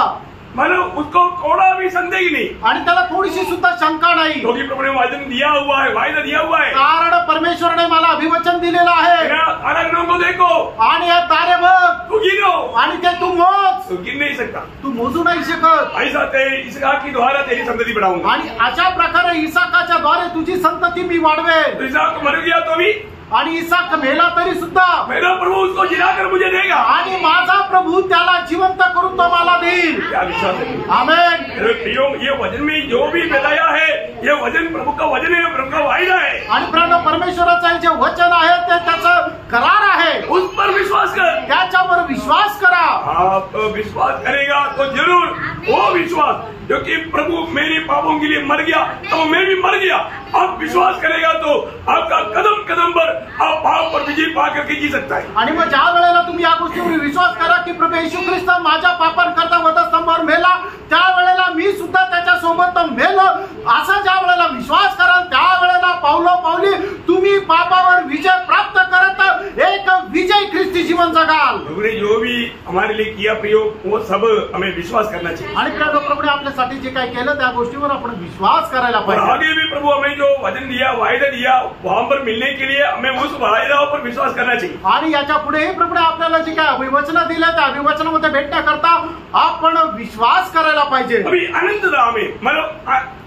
मतलब उसको थोड़ा भी संदेह ही नहीं, आणि त्याला थोडीशी सुद्धा शंका नाही. क्योंकि प्रभु ने वचन दिया हुआ है, वायदा दिया हुआ है. कारण परमेश्वरने मला अभिवचन दिलेलं आहे. तारागणों को देखो आणि या तारे बघ, तू गिनो, आणि ते तू मोज, तू गिन नहीं सकता. तू मोजू नाही शकत. ऐसा इसहाक की द्वारा तेरी संतति बढ़ाऊंगा. आणि अशा प्रकारे इसाकाच्या द्वारे तुझी संतती मी वाढवेल. तो इसहाक मर गया तो भी, आणि इसाक मेला तरी सुद्धा मेरा प्रभु उसको जिलाकर मुझे देगा. आणि माझा प्रभू त्याला जिवंत करून तो मला देईल. क्या विश्वास है? आमेन. प्रियो, ये वचन में जो भी बताया है, ये वचन प्रभु का वचन है, प्रभु का वायदा है. आणि प्रणव परमेश्वराचं जे वचन आहे ते त्याचं करार आहे. उस पर विश्वास कर. त्याच्यावर विश्वास करा. आप विश्वास करेगा तो जरूर वो विश्वास, क्योंकि प्रभु मेरे पापों के लिए मर गया तो मैं भी मर गया. आप विश्वास करेगा तो आपका कदम कदम पर आप पाप पर विजय पा करके जी सकता है. आणि मग ज्या वेळेला तुम्ही या गोष्टीवर विश्वास करा की प्रभू येशू ख्रिस्त माझ्या पापांकरता वधस्तंभावर मेला, त्यावेळेला मी सुद्धा त्याच्या सोबत मेलो, असा ज्या वेळेला विश्वास कराल त्यावेळेला पावली तुम्ही पापावर विजय प्राप्त करत एक विजय ख्रिस्ती जीवन जगाल. प्रभु ने जो भी हमारे लिए किया प्रयोग वो सब हमें विश्वास करना चाहिए. आणि प्रभूने आपल्यासाठी जे काही केलं त्या गोष्टीवर आपण विश्वास करायला और पाहिजे. आगे भी प्रभु हमें जो वचन दिया, वायदा दिया, वहां पर मिलने के लिए हमें उस वायदाओं पर विश्वास करना चाहिए. आणि याच्या पुढेही प्रभूने आपल्याला जे काय अभिवचन दिलं त्या अभिवचनामध्ये भेटण्याकरता आपण विश्वास करायला पाहिजे. अभी अनंतता में मतलब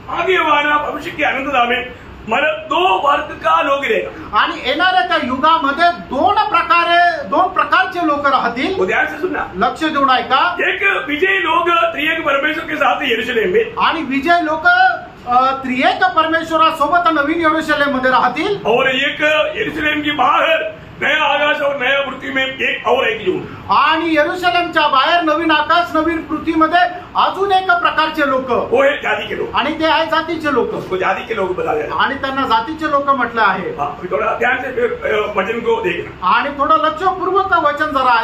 आगे वाला भविष्य के अनंतता में मतलब 2 वर्ग का लोग रहेगा. आणि येणाऱ्या त्या युगामध्ये दोन प्रकारचे लोक राहतील. वो ध्यान से सुनना, लक्ष देऊन ऐका. एक विजयी लोग त्रिएक परमेश्वर के साथ यरूशलेम में, आणि विजय लोक त्रिएक परमेश्वरासोबत नवीन यरूशलेम मध्ये राहतील. और एक यरूशलेम की बाहर नया आकाश और नया पृथ्वी में एक और एक युग. आणि यरूशलेमच्या बाहेर नवीन आकाश नवीन पृथ्वीमध्ये अजून एक प्रकारचे लोक, वो है जाति के लोग. आणि ते आहे जातीचे लोक, उसको जाति के लोग बताया जाता है. आणि त्यांना जातीचे लोक म्हटलं आहे. हाँ, थोड़ा ध्यान से फिर वचन को देखना. आणि थोडं लक्षपूर्वक वचन जरा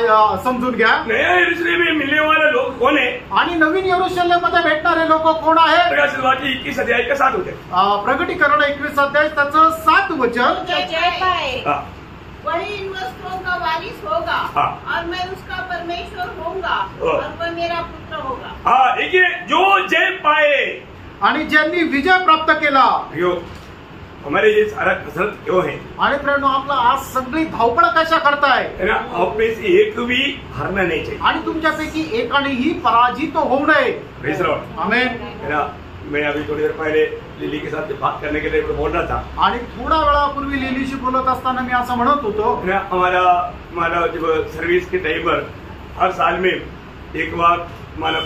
समजून घ्या. नया यरूशलेम में मिलने वाले लोग कौन है? आणि नवीन यरूशलेम मध्ये भेटणारे लोक कोण आहेत? प्रकाशित वाक्य 21 अध्याय का 7 होते. प्रकटीकरण 21 अध्याय त्याचं 7 वचन. जो जय पाए हाँ, वही इन वस्त्रों का वारिस होगा हाँ। और मैं उसका परमेश्वर होऊंगा हाँ। और वह मेरा पुत्र होगा. हाँ, देखिए जो जय पाए. आणि ज्यांनी विजय प्राप्त केला. यो हमारे ये सारा कसरत क्यों है? आणि प्रेरणा आपला आज सगळी धावपळ कशा करताय? है ना, आप में से एक भी हारना नहीं चाहिए. आणि तुमच्यापैकी एकानेही पराजित होऊ नये. Praise lord. आमेन. है ना, मैं अभी थोड़ी देर पहले लिली के साथ बात करने के लिए बोल रहा था. आणि थोडा वेळापूर्वी लिलीशी बोलत असताना मी असं म्हणत होतो, है ना, हमारा जब सर्विस के टाइम पर हर साल में एक बार हमारा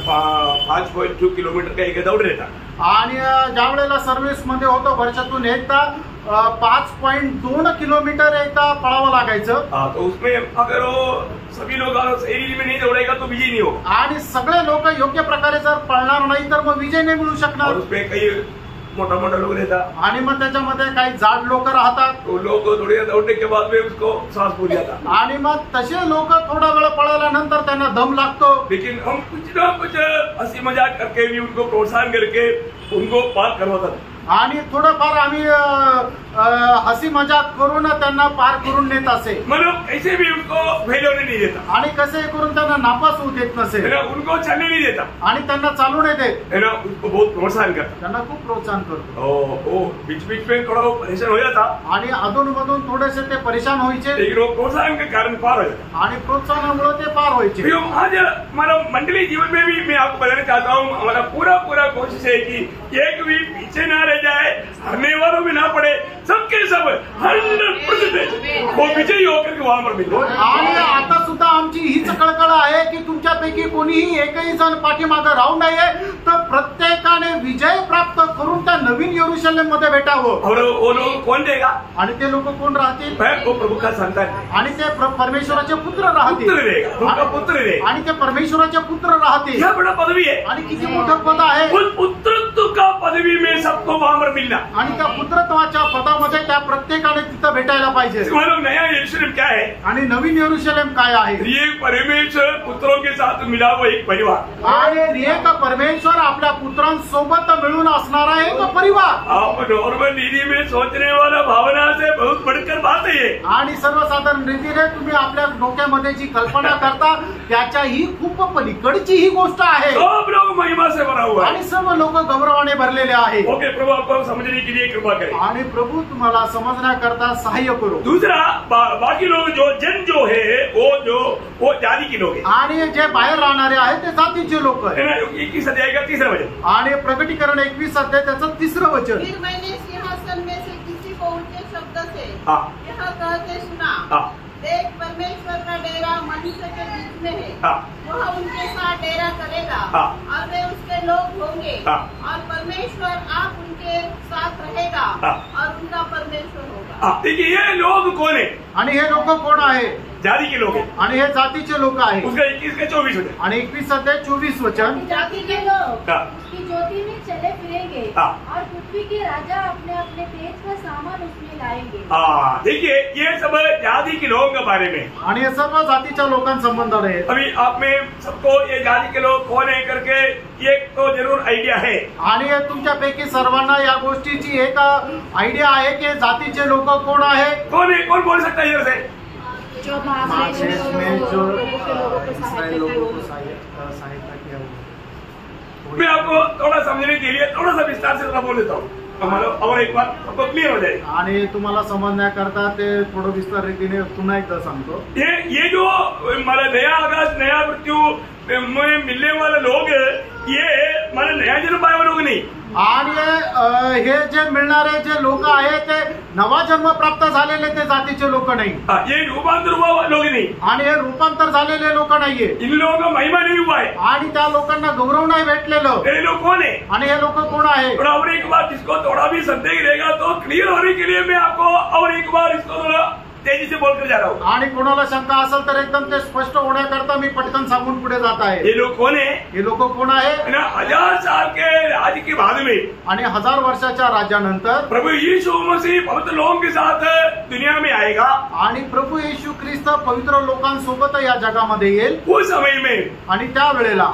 5.2 किलोमीटर का एक दौड़ रहता. आणि ज्या वेळेला सर्व्हिस मध्ये होतो वर्षातून एकदा 5.2 किलोमीटर एकदा पळावं लागायचं. हाँ, तो उसमें अगर वो सभी लोग सही में नहीं दौड़ेगा तो विजय नहीं होगा. आणि सगळे लोक योग्य प्रकारे जर पळणार नाही तर मग विजय नाही मिळू और शकणार. उसमें कई मोटा मोटा लोग रहता. आणि मग त्याच्यामध्ये काही जाड लोक राहतात. तो लोग थोड़ी देर दौड़ने के बाद में उसको सांस फूल जाता. आणि मग तसे लोक थोडा वेळ पळाल्यानंतर त्यांना दम लागतो. लेकिन हम कुछ ना कुछ हंसी मजाक करके भी उनको प्रोत्साहन करके उनको पार करवाता था. आणि थोडंफार आम्ही हसी मजाक करून त्यांना पार करून नेत असे. मतलब ऐसे भी उनको फेल होने नहीं देता. आणि कसे करून त्यांना नापास होऊ देत नसे. है ना, उनको चलने नहीं देता. आणि त्यांना चालू नाही देत. है ना, उसको बहुत प्रोत्साहन करता. त्यांना खूप प्रोत्साहन करतो. वो बीच बीच में थोड़ा वो परेशान हो जाता. आणि अधून मधून थोडेसे ते परेशान व्हायचे. लेकिन वो प्रोत्साहन के कारण पार हो जाता. आणि प्रोत्साहनामुळे ते पार व्हायचे. फिर आज हमारा मंडली जीवन में भी मैं आपको बताना चाहता हूँ, हमारा पूरा पूरा कोशिश है कि एक भी पीछे ना रह जाए, हारने वालों भी ना पड़े, सबके सब 100% वो विजयी होकर के वहां पर मिले. आणि आता सुद्धा आमची हीच कळकळ आहे की तुमच्यापैकी कोणीही एकही जण पाठीमागं राहू नये, तर प्रत्येकाने विजय प्राप्त करून त्या नवीन यरूशलेम मध्ये भेटावं. और वो लोग कौन देगा? आणि ते लोक कोण राहतील? वो प्रभु का संतान है. आणि ते परमेश्वराचे पुत्र राहतील. पुत्र रहेगा, प्रभु का पुत्र रहेगा. आणि ते परमेश्वराचे पुत्र राहतील. यह बड़ा पदवी है. आणि किती मोठं पद आहे. उस पुत्रत्व का पदवी में सबको वहां पर मिलना. आणि त्या पुत्रत्वाच्या पदामध्ये त्या प्रत्येकाने तिथं भेटायला पाहिजे. मालूम नया यरूशलेम क्या है? आणि नवीन यरूशलेम काय आहे? ये परमेश्वर पुत्रों के साथ मिला हुआ एक परिवार. आणि एक परमेश्वर आपल्या पुत्रांसोबत मिळून असणारा एक परिवार. आप नॉर्मल नीति में सोचने वाला भावना से बहुत बढ़कर बात है. आणि सर्वसाधारण रीतीने तुम्ही आपल्या डोक्यामध्ये जी कल्पना करता त्याच्याही खूप पलीकडची ही गोष्ट आहे. सब लोग महिमा से भरा हुआ है. आणि सर्व लोक गौरवाने भरलेले आहेत. ओके, प्रभु आपको समझने के लिए कृपा करें. आणि प्रभू तुम्हाला समजण्याकरता सहाय्य करू. दूसरा बाकी लोग जो है वो जाति के लोग हैं. आणि जे बाहेर राहणारे आहेत ते जातीचे लोक आहेत. है ना, 21 अध्याय का 3रा वचन. आणि प्रकटीकरण 21 अध्याय त्याचं 3रं वचन. फिर मैंने सिंहासन में से किसी को ऊंचे शब्द से हाँ. यह कहते सुना, हाँ. देख परमेश्वर का डेरा मनुष्य के बीच में है. हाँ. वह उनके साथ डेरा करेगा हाँ. और वे उसके लोग होंगे. हाँ. और परमेश्वर आप उनके साथ रहेगा हाँ. और उनका परमेश्वर होगा. देखिए ये लोग कौन है? आणि हे लोक कोण आहे? जाति के लोग हैं. आणि हे जातीचे लोक आहेत. उसका 21 का 24 वचन. आणि 21 अध्याय 24 वचन. जाति के लोग हाँ. उसकी ज्योति में चले फिरेंगे हाँ. और पृथ्वी के राजा अपने अपने तेज का सामान उसमें लाएंगे. हाँ, देखिए ये सब जाति के लोगों के बारे में. आणि हे सर्व जातीच्या लोकांसंबंध आहे. अभी आप में सबको ये जाति के लोग कौन है करके ये तो जरूर आइडिया है. आणि तुमच्यापैकी सर्वांना या गोष्टीची एक आयडिया आहे की जातीचे लोक कोण आहे. कौन बोल सकता है इधर से? जो मैं आपको थोड़ा समझने के लिए थोड़ा सा विस्तार से बोल देता हूँ, और एक बार सबको क्लियर हो जाएगी. आणि तुम्हाला समजण्याकरता ते थोडं विस्तार रीतीने पुन्हा एकदा सांगतो. ये जो हमारा नया आकाश नया मृत्यु में मिलने वाले लोग, ये हमारा नया जन्म पाए हुए लोग नहीं. आणि हे जे मिळणारे जे लोक आहेत ते नवा जन्म प्राप्त झालेले ते जातीचे लोक नाही. ये रूपांतर हुआ लोग नहीं. आणि हे रूपांतर झालेले लोक नाहीये. इन लोगों का महिमा नहीं हुआ है. आणि त्या लोकांना गौरव नाही भेटलेलं. ये लोग कौन है? आणि हे लोक कोण आहे? थोड़ा और एक बार जिसको थोड़ा भी संदेह रहेगा तो क्लियर होने के लिए मैं आपको और एक बार इसको थोड़ा तेजी से बोलकर जा रहा हूँ। आणि कोणाला शंका असेल तर एकदम ते स्पष्ट होण्याकरता मी पटकन सांगून पुढे जात आहे. ये लोग कौन है? हे लोक कोण आहे? ना 1000 साल के राज के बाद में आणि 1000 वर्षाच्या राज्यानंतर प्रभु यीशु मसीह पवित्र लोगों के साथ दुनिया में आएगा। आणि प्रभू येशू ख्रिस्त पवित्र लोकांसोबत या जगामध्ये येईल. उस समय में आणि त्या वेळेला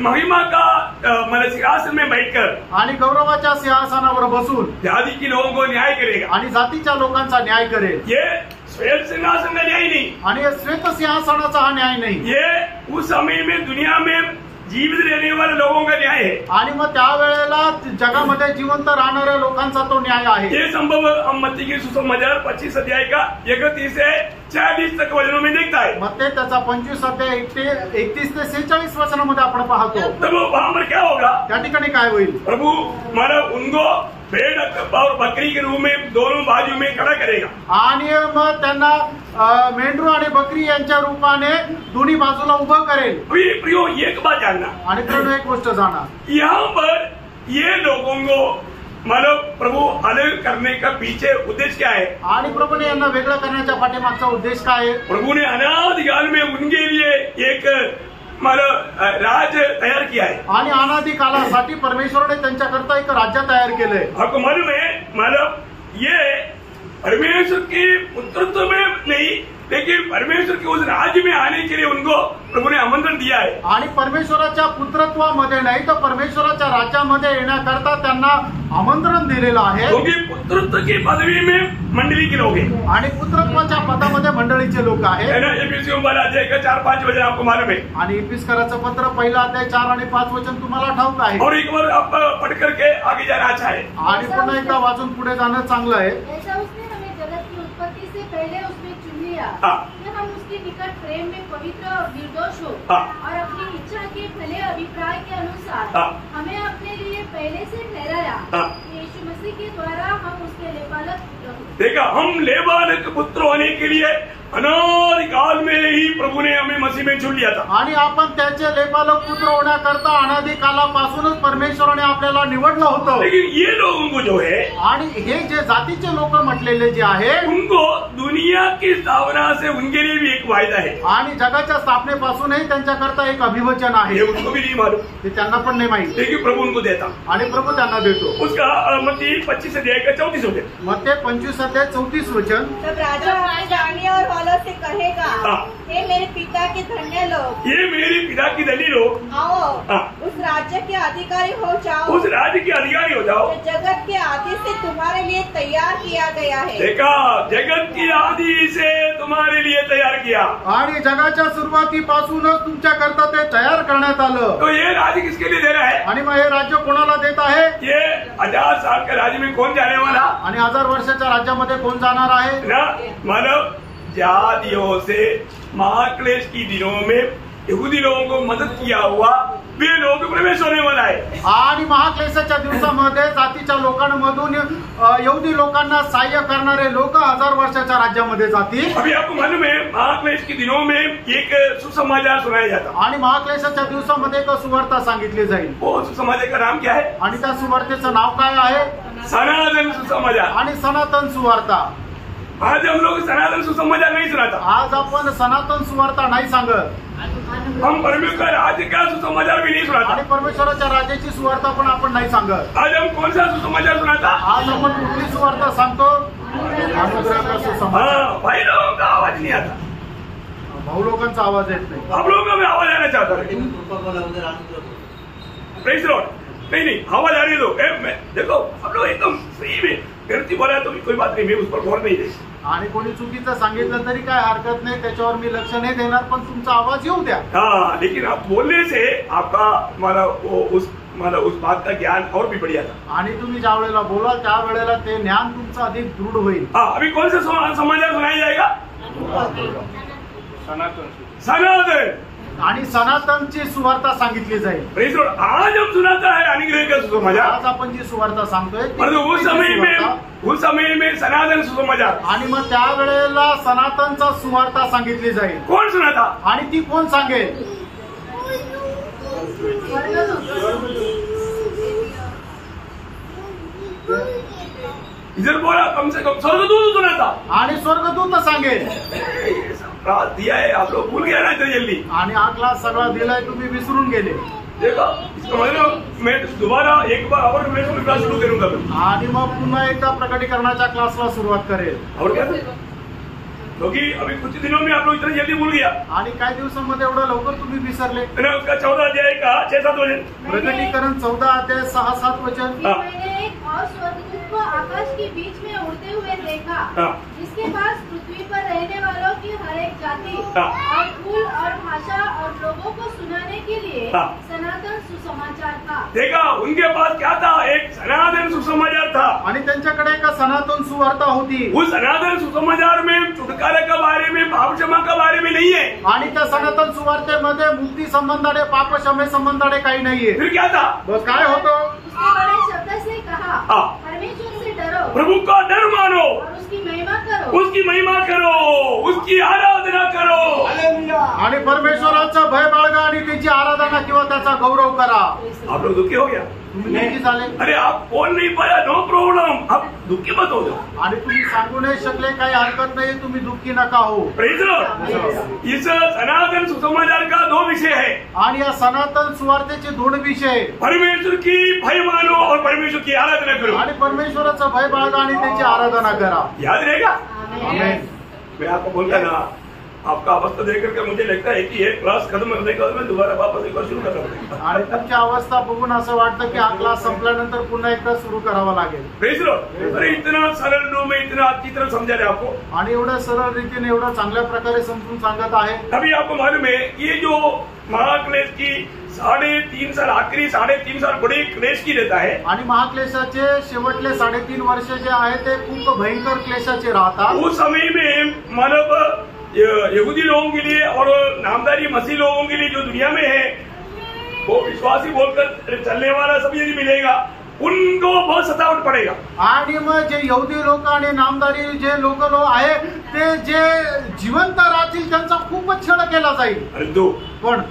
महिमा का मतलब सिंहासन में बैठकर आणि गौरवाच्या सिंहासनावर बसून जाति के लोगों को न्याय करेगा। आणि जातीच्या लोकांचा न्याय करेल. ये श्वेत सिंहासन का न्याय नहीं, आणि श्वेत सिंहासनाचा हा न्याय नाही. ये उस समय में दुनिया में जीवित रहने वाले लोगों का न्याय है। आणि मग त्यावेळेला जगामध्ये जिवंत राहणाऱ्या लोकांचा तो न्याय आहे. ये संभव हम मत्ती की सुसमाचार 25 अध्याय का 31 से 40 तक वचनों में देखता है. मग ते त्याचा 25 अध्याय 31 ते 46 वचनामध्ये आपण पाहतो. तब वहां पर क्या होगा? त्या ठिकाणी काय होईल? प्रभु मतलब उनको भेड़ और बकरी के रूप में दोनों बाजू में खड़ा करेगा. आणि मग त्यांना मेंढरू आणि बकरी यांच्या रूपाने दोन्ही बाजूला उभं करेल. अभी प्रियो एक बात जानना, आणि प्रियो एक गोष्ट जाणा, यहाँ पर ये लोगों को मतलब प्रभु अलग करने का पीछे उद्देश्य क्या है? आणि प्रभूने यांना वेगळं करण्याच्या पाठीमागचा उद्देश काय आहे? प्रभु ने अनादिकाल में उनके लिए एक मतलब राज्य तैयार किया है. आणि अनादि कालासाठी परमेश्वराने त्यांच्याकरता एक राज्य तयार केलंय. आपको मालूम है मतलब ये परमेश्वर के पुत्रत्व में नहीं, लेकिन परमेश्वर के उस राज्य में आने के लिए उनको प्रभु ने आमंत्रण दिया है. आणि परमेश्वराच्या पुत्रत्वामध्ये नाही तर परमेश्वराच्या राज्यामध्ये येण्याकरता त्यांना आमंत्रण दिलेलं आहे. क्योंकि पुत्रत्व की पदवी में मंडली के लोग हैं. आणि पुत्रत्वाच्या पदामध्ये मंडळीचे लोक आहेत. है ना? एफिसियों वाला अध्याय का 4-5 वचन आपको मालूम है. आणि इफिसकराचं पत्र पहिला अध्याय 4 आणि 5 वचन तुम्हाला ठाऊक आहे. और एक बार आप पढ़ करके आगे जाना अच्छा है. आणि पुन्हा एकदा वाचून पुढे जाणं चांगलं आहे. ऐसा उसने हमें जगत की उत्पत्ति से पहले उसमें चुन लिया कि हम उसके निकट प्रेम में पवित्र और निर्दोष हो और अपनी इच्छा के भले अभिप्राय के अनुसार हमें अपने लिए पहले से ठहराया. यीशु मसीह के द्वारा हम उसके लेपालक देखा, हम लेबालक पुत्र होने के लिए अनादिकाल में ही प्रभु ने हमें मसीह में चुन लिया था. आणि आपण त्याचे लेपालक पुत्र होण्याकरता अनादि कालापासूनच परमेश्वराने आपल्याला निवडलं होतं. लेकिन ये लोगों को जो है आणि हे जे जातीचे लोक म्हटलेले जे आहे उनको दुनिया की स्थापना से उनके लिए भी एक वायदा है. आणि जगाच्या स्थापनेपासूनही त्यांच्याकरता एक अभिवचन ये आहे. उनको भी नहीं मालूम, ते त्यांना पण नाही माहिती. लेकिन प्रभु उनको देता. आणि प्रभू त्यांना देतो. उसका मत्ती 25 अध्याय का 34 वचन. मग ते 25 अध्याय 34 वचन. तब राजा अपने जाने और वालों से कहेगा, हे मेरे पिता के धन्य लोग, ये मेरे पिता की धनी लोग आओ हाँ। उस राज्य के अधिकारी हो जाओ उस राज्य के अधिकारी हो जाओ जो जगत के आदि से तुम्हारे लिए तैयार किया गया है. देखा, जगत की आदि से तुम्हारे लिए तैयार किया. आणि जगाच्या सुरुवातीपासूनच तुमच्याकरता ते तयार करण्यात आलं. तो ये राज्य किसके लिए दे रहा है? आणि मग हे राज्य कोणाला देत आहे? ये 1000 साल के राज्य में कौन जाने वाला आणि 1000 वर्षाच्या राज्यामध्ये कोण जाणार आहे? ना? मानव जातियों से महाक्लेश की दिनों में यहूदी लोगों को मदद किया हुआ वे लोग प्रवेश होने वाला है. आणि महाक्लेशाच्या दिवसामध्ये जातीच्या लोकांमधून यहुदी लोकांना सहाय्य करणारे लोक 1000 वर्षाच्या राज्यामध्ये जातील. अभी आपको मालूम है महाक्लेश के दिनों में एक सुसमाचार सुनाया जाता. आणि महाक्लेशाच्या दिवसामध्ये एक सुवार्ता सांगितली जाईल. वो सुसमाचार का नाम क्या है? आणि त्या सुवार्तेचं नाव काय आहे? सनातन सुसमाचार. आणि सनातन सुवार्ता. आज हम लोग सनातन सुसमाचार नहीं सुनाता. आज आपण सनातन सुवार्ता नाही सांगत. हम परमेश्वर राज्य का सुसमाचार भी नहीं सुनाता. आणि परमेश्वराच्या राज्याची सुवार्ता पण आपण नाही सांगत. आज हम कौन सा सुसमाचार सुनाता? आज आपण कुठली सुवार्ता सांगतो? अनुग्रहाचा सुसमाचार. हाँ, भाई लोगों का आवाज नहीं आता. भाऊ लोकांचा आवाज येत नाही. आप लोगों का मैं आवाज आना चाहता हूँ. Praise Lord. नहीं आवाज आ रही तो देखो आप लोग एकदम सही में गलती बोला तो कोई बात नहीं, मैं उस पर गौर नहीं दे. आणि कोणी चुकीचं सांगितलं तरी काय हरकत नाही, त्याच्यावर मी लक्ष नाही देणार, पण तुमचा आवाज येऊ द्या. हाँ, लेकिन आप बोलने से आपका उस बात का ज्ञान और भी बढ़िया था. आणि तुम्ही ज्या वेळेला बोलाल त्या वेळेला ते ज्ञान तुमचं अधिक दृढ होईल. हाँ, अभी कौन सा समाचार सुनाया जाएगा? सनातन. आणि सनातनची सुवार्ता सांगितली जाईल. Praise Lord. आज हम सुनाता है अनुग्रह का सुसमाचार. आज आपण जी सुवार्ता सांगतोय परंतु उस समय में सनातन सुसमाचार. आणि मग त्या वेळेला सनातनचा सुवार्ता सांगितली जाईल. कौन सुनाता? आणि ती कोण सांगेल? इधर बोला कम से कम स्वर्गदूत सुना था। आणि स्वर्गदूत सांगेल ये सब क्लास दिया है, आप लोग भूल गए ना इतनी जल्दी। आणि हा क्लास सगळा दिलाय, तुम्ही विसरून गेले। देखा, इसका मतलब मैं दोबारा एक बार और रिलेशन क्लास शुरू करूंगा आणि मग पुन्हा एकदा प्रकटीकरणाच्या क्लासला सुरुवात करेल। और क्या, क्योंकि अभी कुछ दिनों में आप लोग इतना जल्दी भूल गया। आणि काही दिवसांमध्ये एवढं लवकर तुम्ही विसरले। उसका 14 अध्याय का 6-7 वचन, प्रकटीकरण 14 अध्याय 6-7 वचन। मैंने एक और स्वर्गदूत को आकाश के बीच में उड़ते हुए देखा, जिसके पास पृथ्वी पर रहने वालों की हर एक जाति और कुल और भाषा और लोगों को सुनाने के लिए सनातन सुसमाचार था। देखा, उनके पास क्या था? एक सनातन सुसमाचार था। आणि त्यांच्याकडे एक सनातन सुवार्ता होती। उस सनातन सुसमाचार में छुटकारे के बारे में, पाप क्षमा के बारे में नहीं है। आणि त्या सनातन सुवार्तेमध्ये मुक्ती संबंधाने, पाप क्षमे संबंधाने काही नाहीये। फिर क्या था? बस काय होतं? उसने बड़े शब्द से कहा, परमेश्वर से डरो, प्रभु का डर मानो, और उसकी महिमा करो, उसकी महिमा करो, उसकी आराधना करो। आणि परमेश्वराचं भय बाळगा आणि त्याची आराधना किंवा त्याचा गौरव करा। आप लोग दुखी हो गया? तुम्ही दुःखी झाले? अरे आप बोल नहीं पाया, नो प्रॉब्लम, आप दुखी मत हो जाओ। आणि तुम्ही सांगू नाही शकले, काही हरकत नाही, तुम्ही दुःखी नका हो। Praise Lord. इस सनातन सुसमाचार का 2 विषय है। आणि या सनातन सुवार्तेचे 2 विषय, परमेश्वर की भय मानो और परमेश्वर की आराधना करो। आणि परमेश्वराचं भय बाळगा आणि त्याची आराधना करा। याद रहेगा? आमेन। मैं आपको बोलता ना, आपका अवस्था देख करके मुझे लगता है कि ये क्लास खत्म करने के बाद मैं दोबारा वापस एक बार शुरू करना पड़ेगा। आणि तुमची अवस्था बघून असं वाटतं की हा क्लास संपल्यानंतर पुन्हा एकदा सुरू करावा लागेल। Praise Lord. अरे इतना सरल रूप में इतना अच्छी तरह समझा रहे आपको, आणि एवढ्या सरळ रीतीने एवढ्या चांगल्या प्रकारे समजून सांगत आहे। अभी आपको मालूम है ये जो महाक्लेश की 3.5 साल, आखिरी 3.5 साल बड़े क्लेश की देता है। आणि महाक्लेशाचे शेवटले 3.5 वर्ष जे आहे ते खूप भयंकर क्लेशाचे राहतात। उस समय में मतलब यहूदी लोगों के लिए और नामदारी मसीह लोगों के लिए जो दुनिया में है, वो विश्वासी बोलकर चलने वाला सब यदि मिलेगा, उनको बहुत सतावट पड़ेगा। आणि मग जे यहुदी लोक आणि नामदारी जे लोक आहे ते जे जिवंत राहतील त्यांचा खूपच छळ केला जाईल। परंतु पण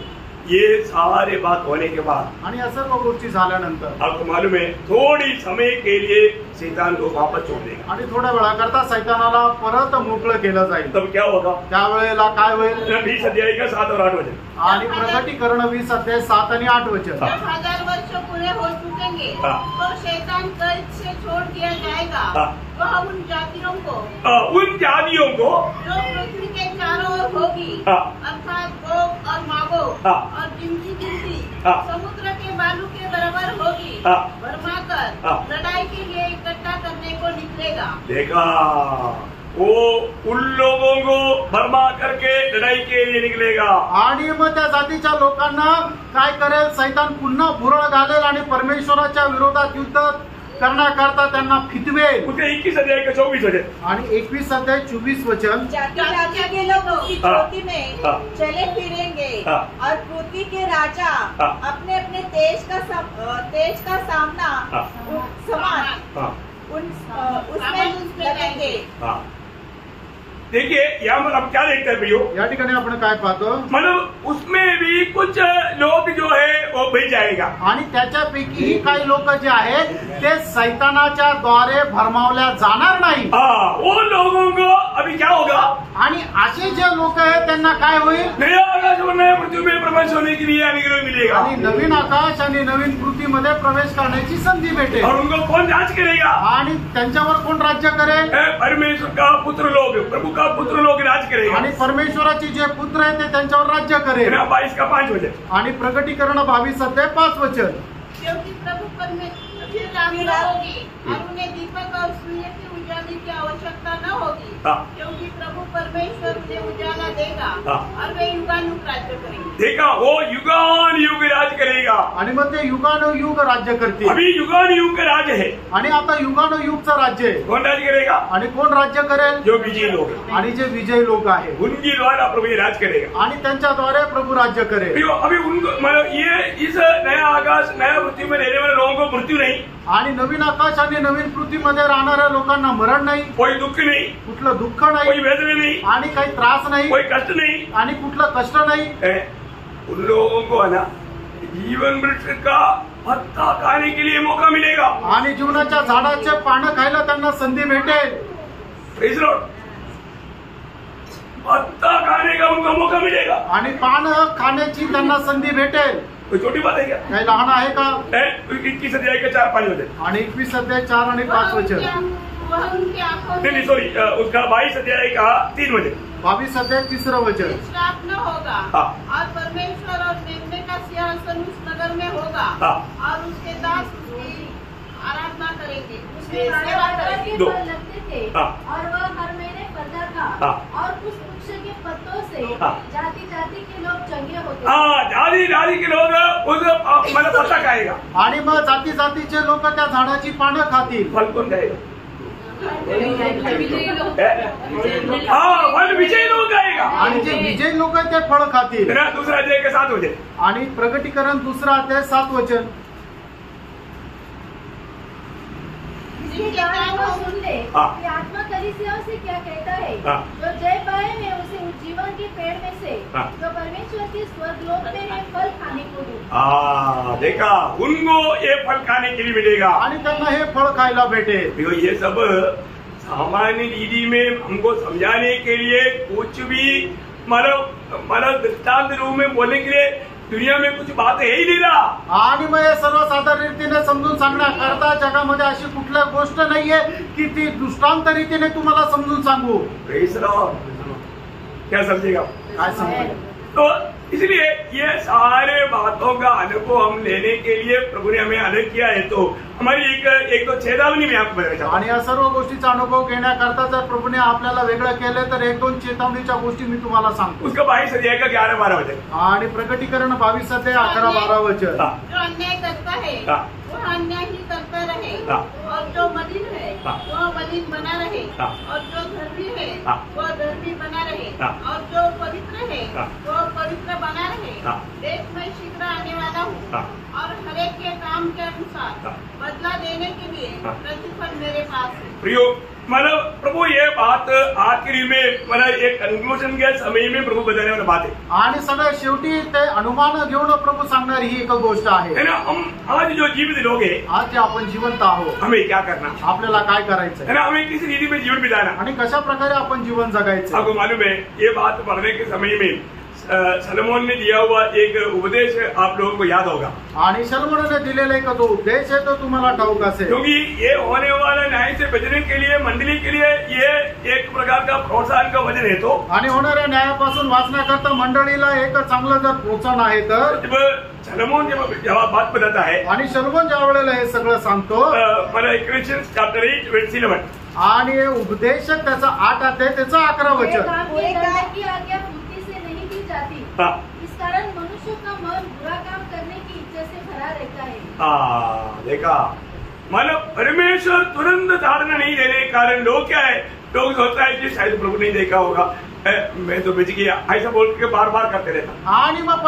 ये सारे बात होने के बाद आणि या सर्व गोष्टी झाल्यानंतर आपको मालूम है थोड़ी समय के लिए शैतान को वापस छोड़ देगा। आणि थोड्या वेळाकरता सैतानाला परत मोकळं केलं जाईल। तब क्या होगा? त्यावेळेला काय होईल? 20 अध्याय का 7 और 8 वचन। आणि प्रकटीकरण 20 अध्याय 7 आणि 8 वचन। जब 1000 वर्ष पूरे हो चुकेंगे तो शैतान कैद से छोड़ दिया जाएगा। वह उन जातियों को जो पृथ्वी के चारों ओर होगी, अर्थात गोग और मागोग और जिनकी गिनती समुद्र के बालू के बराबर होगी, भरमाकर लड़ाई के लिए इकट्ठा करने को निकलेगा। देखा, वो उन लोगों को भरमा करके लड़ाई के लिए निकलेगा। आणि मग त्या जातीच्या लोकांना काय करेल? सैतान पुन्हा भुरळ घालेल आणि परमेश्वराच्या विरोधात युद्ध करण्याकरता त्यांना फितवेल। उसके 21 अध्याय का 24 वचन आणि 21 अध्याय 24 वचन। जाति के लोग उसकी ज्योति में चले फिरेंगे और पृथ्वी के राजा अपने अपने तेज का सामना समान उसमें लगेंगे। देखिए यहाँ पर हम क्या देखते हैं भैया, या ठिकाणी आपण काय पाहतो? मतलब उसमें भी कुछ लोग जो है वो बच जाएगा। आणि त्याच्यापैकी काही लोक जे आहेत ते सैतानाच्या द्वारे भरमावल्या जाणार नाही। वो लोगों को अभी क्या होगा? आणि असे जे लोक आहेत त्यांना काय होईल? नया आकाश और नया पृथ्वी में प्रवेश होने के लिए अनुग्रह मिलेगा। आणि नवीन आकाश आणि नवीन पृथ्वीमध्ये प्रवेश करण्याची संधी भेटेल। और उनको कौन राज करेगा? आणि त्यांच्यावर कोण राज्य करेल? परमेश्वर का पुत्र लोग, प्रभु का पुत्र लोग राज करेगा। आणि परमेश्वराचे जे पुत्र आहेत ते त्यांच्यावर राज्य करेल। 22 का 5 वचन। आणि प्रकटीकरण 22 अध्याय 5 वचन। क्योंकि प्रभु परमेश्वर फिर रात्रि होगी और उन्हें दीपक और सूर्य की उजाले की आवश्यकता न होगी, क्योंकि प्रभु परमेश्वर उन्हें उजाला देगा और वे युगानुयुग राज्य करेंगे। देखा, वो युगानुयुग राज करेगा। आणि मग ते युगानुयुग राज्य करतील। अभी युगानुयुग का राज है। आणि आता युगानुयुगचं राज्य आहे। कौन राज करेगा? आणि कोण राज्य करेल? जो विजयी लोग हैं। आणि जे विजयी लोक आहेत उनकी द्वारा प्रभु ये राज करेगा। आणि त्यांच्याद्वारे प्रभु राज्य करेल। अभी उनको मतलब ये इस नया आकाश नया पृथ्वी में रहने वाले लोगों को मृत्यु नहीं, आणि नवीन आकाश आणि नवीन पृथ्वीमध्ये राहणाऱ्या लोकांना मरण नाही, कोई दुख नहीं, कुठलं दुःख कोई नाही, वेदना नहीं, आणि काही त्रास नाही, कोई कष्ट नहीं, आणि कुठलं कष्ट नाही। उन लोगों को है ना जीवन वृक्ष का पत्ता खाने के लिए मौका मिलेगा आणि जीवनाच्या झाडाचे पानं खायला त्यांना संधी भेटेल. Praise Lord. पत्ता खाने का उनको मौका मिलेगा आणि पानं खाण्याची त्यांना संधी भेटेल. कोई छोटी बात है क्या? काही लहान आहे का? 21 अध्याय के 4-5 वचन. आणि 21 अध्याय 4 आणि 5 वचन. वह उनकी आंखों नहीं में सॉरी, उसका 22 अध्याय का 3 वचन. 22 अध्याय 3 वचन. श्राप न होगा हाँ। और परमेश्वर और मेमने का सिंहासन उस नगर में होगा हाँ। और उसके दास उसकी आराधना करेंगे, उसकी उसके सेवा बारह करेंगे. के फल लगते थे हाँ। और वह हर महीने फलता था हाँ। और उस वृक्ष के पत्तों से हाँ। जाति जाति के लोग चंगे होते हाँ, जाति जाति के लोग उस मतलब पत्ता खाएगा. आणि मग जाती जातीचे लोक त्या झाडाची पानं खातील. फल कौन खाएगा? थे. हाँ, फल विजयी लोग खाएगा. आणि जे विजयी लोक ते फळ खातील. है ना? दूसरा अध्याय के 7 वचन. आणि प्रगटीकरण 2 अध्याय 7 वचन. जिसके कान को सुन ले हाँ। कि आत्मा कलीसियाओं से क्या कहता है. हाँ। जो जय पाए मैं उसे उस जीवन के पेड़ में से हाँ। जो परमेश्वर के स्वर्गलोक में है फल खाने को दूं. हाँ, देखा, उनको ये फल खाने के लिए मिलेगा. आणि त्यांना हे फळ खायला भेटेल. देखो, ये सब सामान्य रीति में हमको समझाने के लिए कुछ भी मतलब दृष्टांत रूप में बोलने के लिए दुनिया में कुछ बात है ही नहीं रहा. आणि मग हे सर्वसाधारण रीतीने समजून सांगण्याकरता जगामध्ये अशी कुठल्या गोष्ट नाहीये की ती दृष्टांत रीतीने तुम्हाला समजून सांगू. Praise Lord. क्या समझेगा? काय समजेल? तो इसलिए ये सारे बातों का अनुभव हम लेने के लिए प्रभु ने हमें अलग किया है. तो हमारी एक तो चेतावनी में आपको बताना चाहता आणि या सर्व गोष्टीचा अनुभव घेण्याकरता जर प्रभूने आपल्याला वेगळं केलं तर 1-2 चेतावणीच्या गोष्टी मी तुम्हाला सांगतो. उसका 22 अध्याय का 11-12 वचन. आणि प्रगटीकरण 22 अध्याय 11-12 वचन. हाँ. जो अन्याय करता है हाँ. वह अन्याय ही करता रहे हाँ. और जो मलिन है हाँ. वह मलिन बना रहे हाँ. और जो धर्मी है हाँ. वह धर्मी बना रहे हाँ. और जो पवित्र है हाँ. वह पवित्र बना रहे. हाँ. देख मैं शीघ्र आने वाला हूँ हाँ. और हरेक के काम के अनुसार हाँ. बदला देने के लिए हाँ. प्रतिफल मेरे पास है. प्रियो, मतलब प्रभु ये बात आखिरी में मतलब एक कंक्लूजन के समय में प्रभु बताने वाली बात है. आणि सगळ्यात शेवटी ते अनुमान घेऊन प्रभू सांगणारी ही एक गोष्ट आहे. है ना? हम आज जो जीवित लोग हैं, आज जे आपण जिवंत आहोत हमें क्या करना आपल्याला काय करायचंय है ना? हमें किस रीति में जीवन बिताना. आणि कशा प्रकारे आपण जीवन जगायचं. आपको मालूम है, ये बात पढ़ने के समय में सलोमोन ने दिया हुआ एक उपदेश आप लोगों को याद होगा. आणि शलोमोनाने दिलेला एक जो उपदेश आहे तो तुम्हाला ठाऊक असेल. क्योंकि ये होने वाला न्याय से बचने के लिए मंडली के लिए ये एक प्रकार का प्रोत्साहन का वजन है. तो आणि होणाऱ्या न्यायापासून वाचण्याकरता मंडळीला एक चांगलं जर प्रोत्साहन आहे तर जब सलोमोन जब बात बताता है, आणि शलोमोन ज्या वेळेला हे सगळं सांगतो मला इक्वेशन्स चॅप्टर 8 वर्स 11. आणि उपदेशक त्याचा 8 अध्याय त्याचं 11 पूरे वचन. काम के करने की आज्ञा बुद्धि से नहीं दी जाती. हाँ. इस कारण मनुष्य का मन बुरा काम करने की इच्छा से भरा रहता है. देखा, मतलब परमेश्वर तुरंत धारणा नहीं देने के कारण लोग क्या है, लोग सोचता है कि शायद प्रभु नहीं देखा होगा, मैं तो बच गया, ऐसा बोल के बार बार करते रहता. आणि मग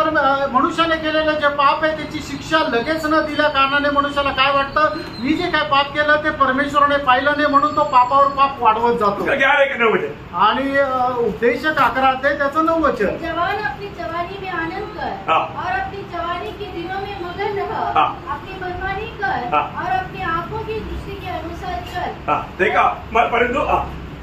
मनुष्याने केलेलं जे पाप आहे त्याची शिक्षा लगेच न दिल्या कारणाने मनुष्याला काय वाटतं, मी जे काय पाप केलं ते परमेश्वराने पाहिलं नाही म्हणून तो पापावर पाप वाढवत जातो. उसका 11 के 9 वचन. आणि उपदेशक 11 अध्याय त्याचं 9 वचन. जवान अपनी जवानी में आनंद कर हाँ. और अपनी जवानी के दिनों में मगन रह. हाँ. अपनी मनमानी कर हाँ. और अपनी आंखों की दृष्टि के अनुसार चल. देखा,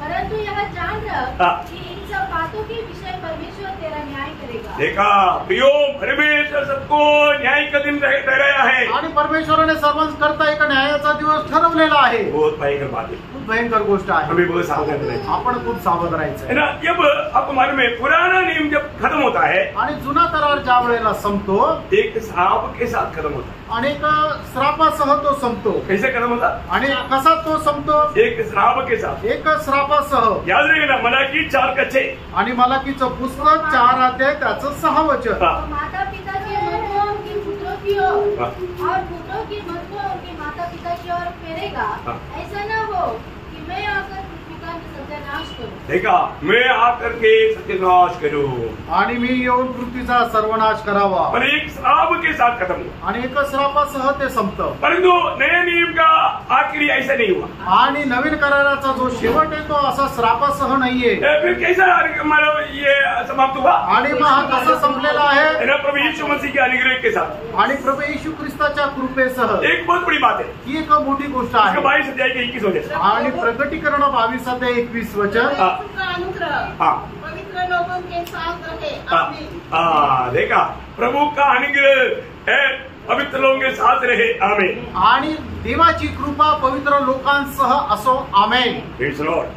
परंतु यह जान रख हाँ. कि इन सब बातों के विषय परमेश्वर तेरा न्याय करेगा. देखा प्रियो, परमेश्वर सबको न्याय का दिन ठहराया है. आणि परमेश्वराने सर्वांकरता एक न्यायाचा दिवस ठरवलेला आहे. बहुत भयंकर बात है. खूप भयंकर गोष्ट आहे. हमें बहुत सावधान रहना है. आपण खूप सावध राहायचं है ना? जब आपको मालूम है, पुराना नियम जब खत्म होता है, आणि जुना करार ज्या वेळेला संपतो एक श्राप के साथ खत्म होता है. आणि एक श्रापासह तो संपतो. कैसे खत्म होता? आणि कसा तो संपतो? एक श्राप के साथ. एक श्रापासह. याद रखेगा, मलाकी 4:6. आणि मलाकीचं पुस्तक 4 अध्याय त्याचं 6 वचन. हाँ. तो माता पिता के मन को उनके पुत्रों की ओर हाँ. और पुत्रों के मन को उनके माता पिता की ओर फेरेगा. हाँ. ऐसा न हो कि मैं आकर पृथ्वी का सत्यानाश करू. देखा, मैं आकर के सत्यानाश करूं आणि मी येऊन पृथ्वीचा सर्वनाश करावा. पर एक श्राप के साथ खत्म हुआ. आणि एक श्रापासह ते संपतं. परंतु नए नियम का आखिरी ऐसा नहीं हुआ. आणि नवीन कराराचा जो शेवट आहे तो असा श्रापासह नाहीये. फिर कैसा मतलब ये समाप्त हुआ? आणि मग हा कसा संपलेला आहे? ना प्रभु यीशु मसीह के अनुग्रह के साथ. आणि प्रभु येशू ख्रिस्ताच्या कृपेसह. एक बहुत बड़ी बात है. ही एक मोठी गोष्ट आहे. 22 अध्याय के 21 वचन. आणि प्रकटीकरण 22:21 वचन. का अनुग्रह पवित्र लोगों के साथ रहे. आमीन. देखा, प्रभु का अनुग्रह है पवित्र लोगों के साथ रहे. आमीन. आणि देवाची कृपा पवित्र लोकांसह असो. आमेन. Praise the lord.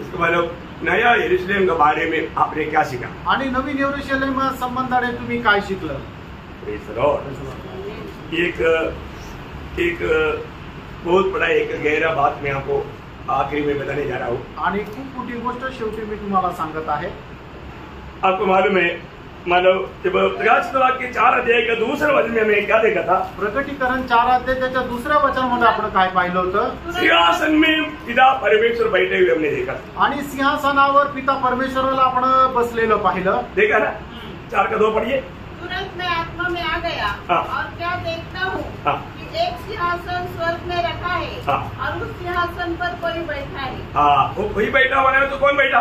इसके बाद नया यरूशलेम के बारे में आपने क्या सीखा? आणि नवीन यरूशलेम संबंधाने तुम्ही काय शिकलं? Praise the Lord. एक बहुत बड़ा एक गहरा बात मैं आपको आखिरी में बताने जा रहा हूँ. आणि खूप मोठी गोष्ट शेवटी मी तुम्हाला सांगत आहे. आपको मालूम है, मानव जब प्रकाशित वाक्य 4 अध्याय का दूसरा वचन में हमें क्या देखा था? प्रकटीकरण 4 अध्याय त्याच्या दुसऱ्या वचनामध्ये आपण काय पाहिलं होतं? सिंहासन में पिता परमेश्वर बैठे हुए हमने देखा. आणि सिंहासनावर पिता परमेश्वराला आपण बसलेलं पाहिलं. देखा ना? 4 का 2 पढ़िए. तुरंत मैं आत्मा में आ गया और क्या देखता हूँ कि एक सिंहासन स्वर्ग में रखा है और उस सिंहासन पर कोई बैठा है. वो कोई बैठा हुआ है तो कौन बैठा?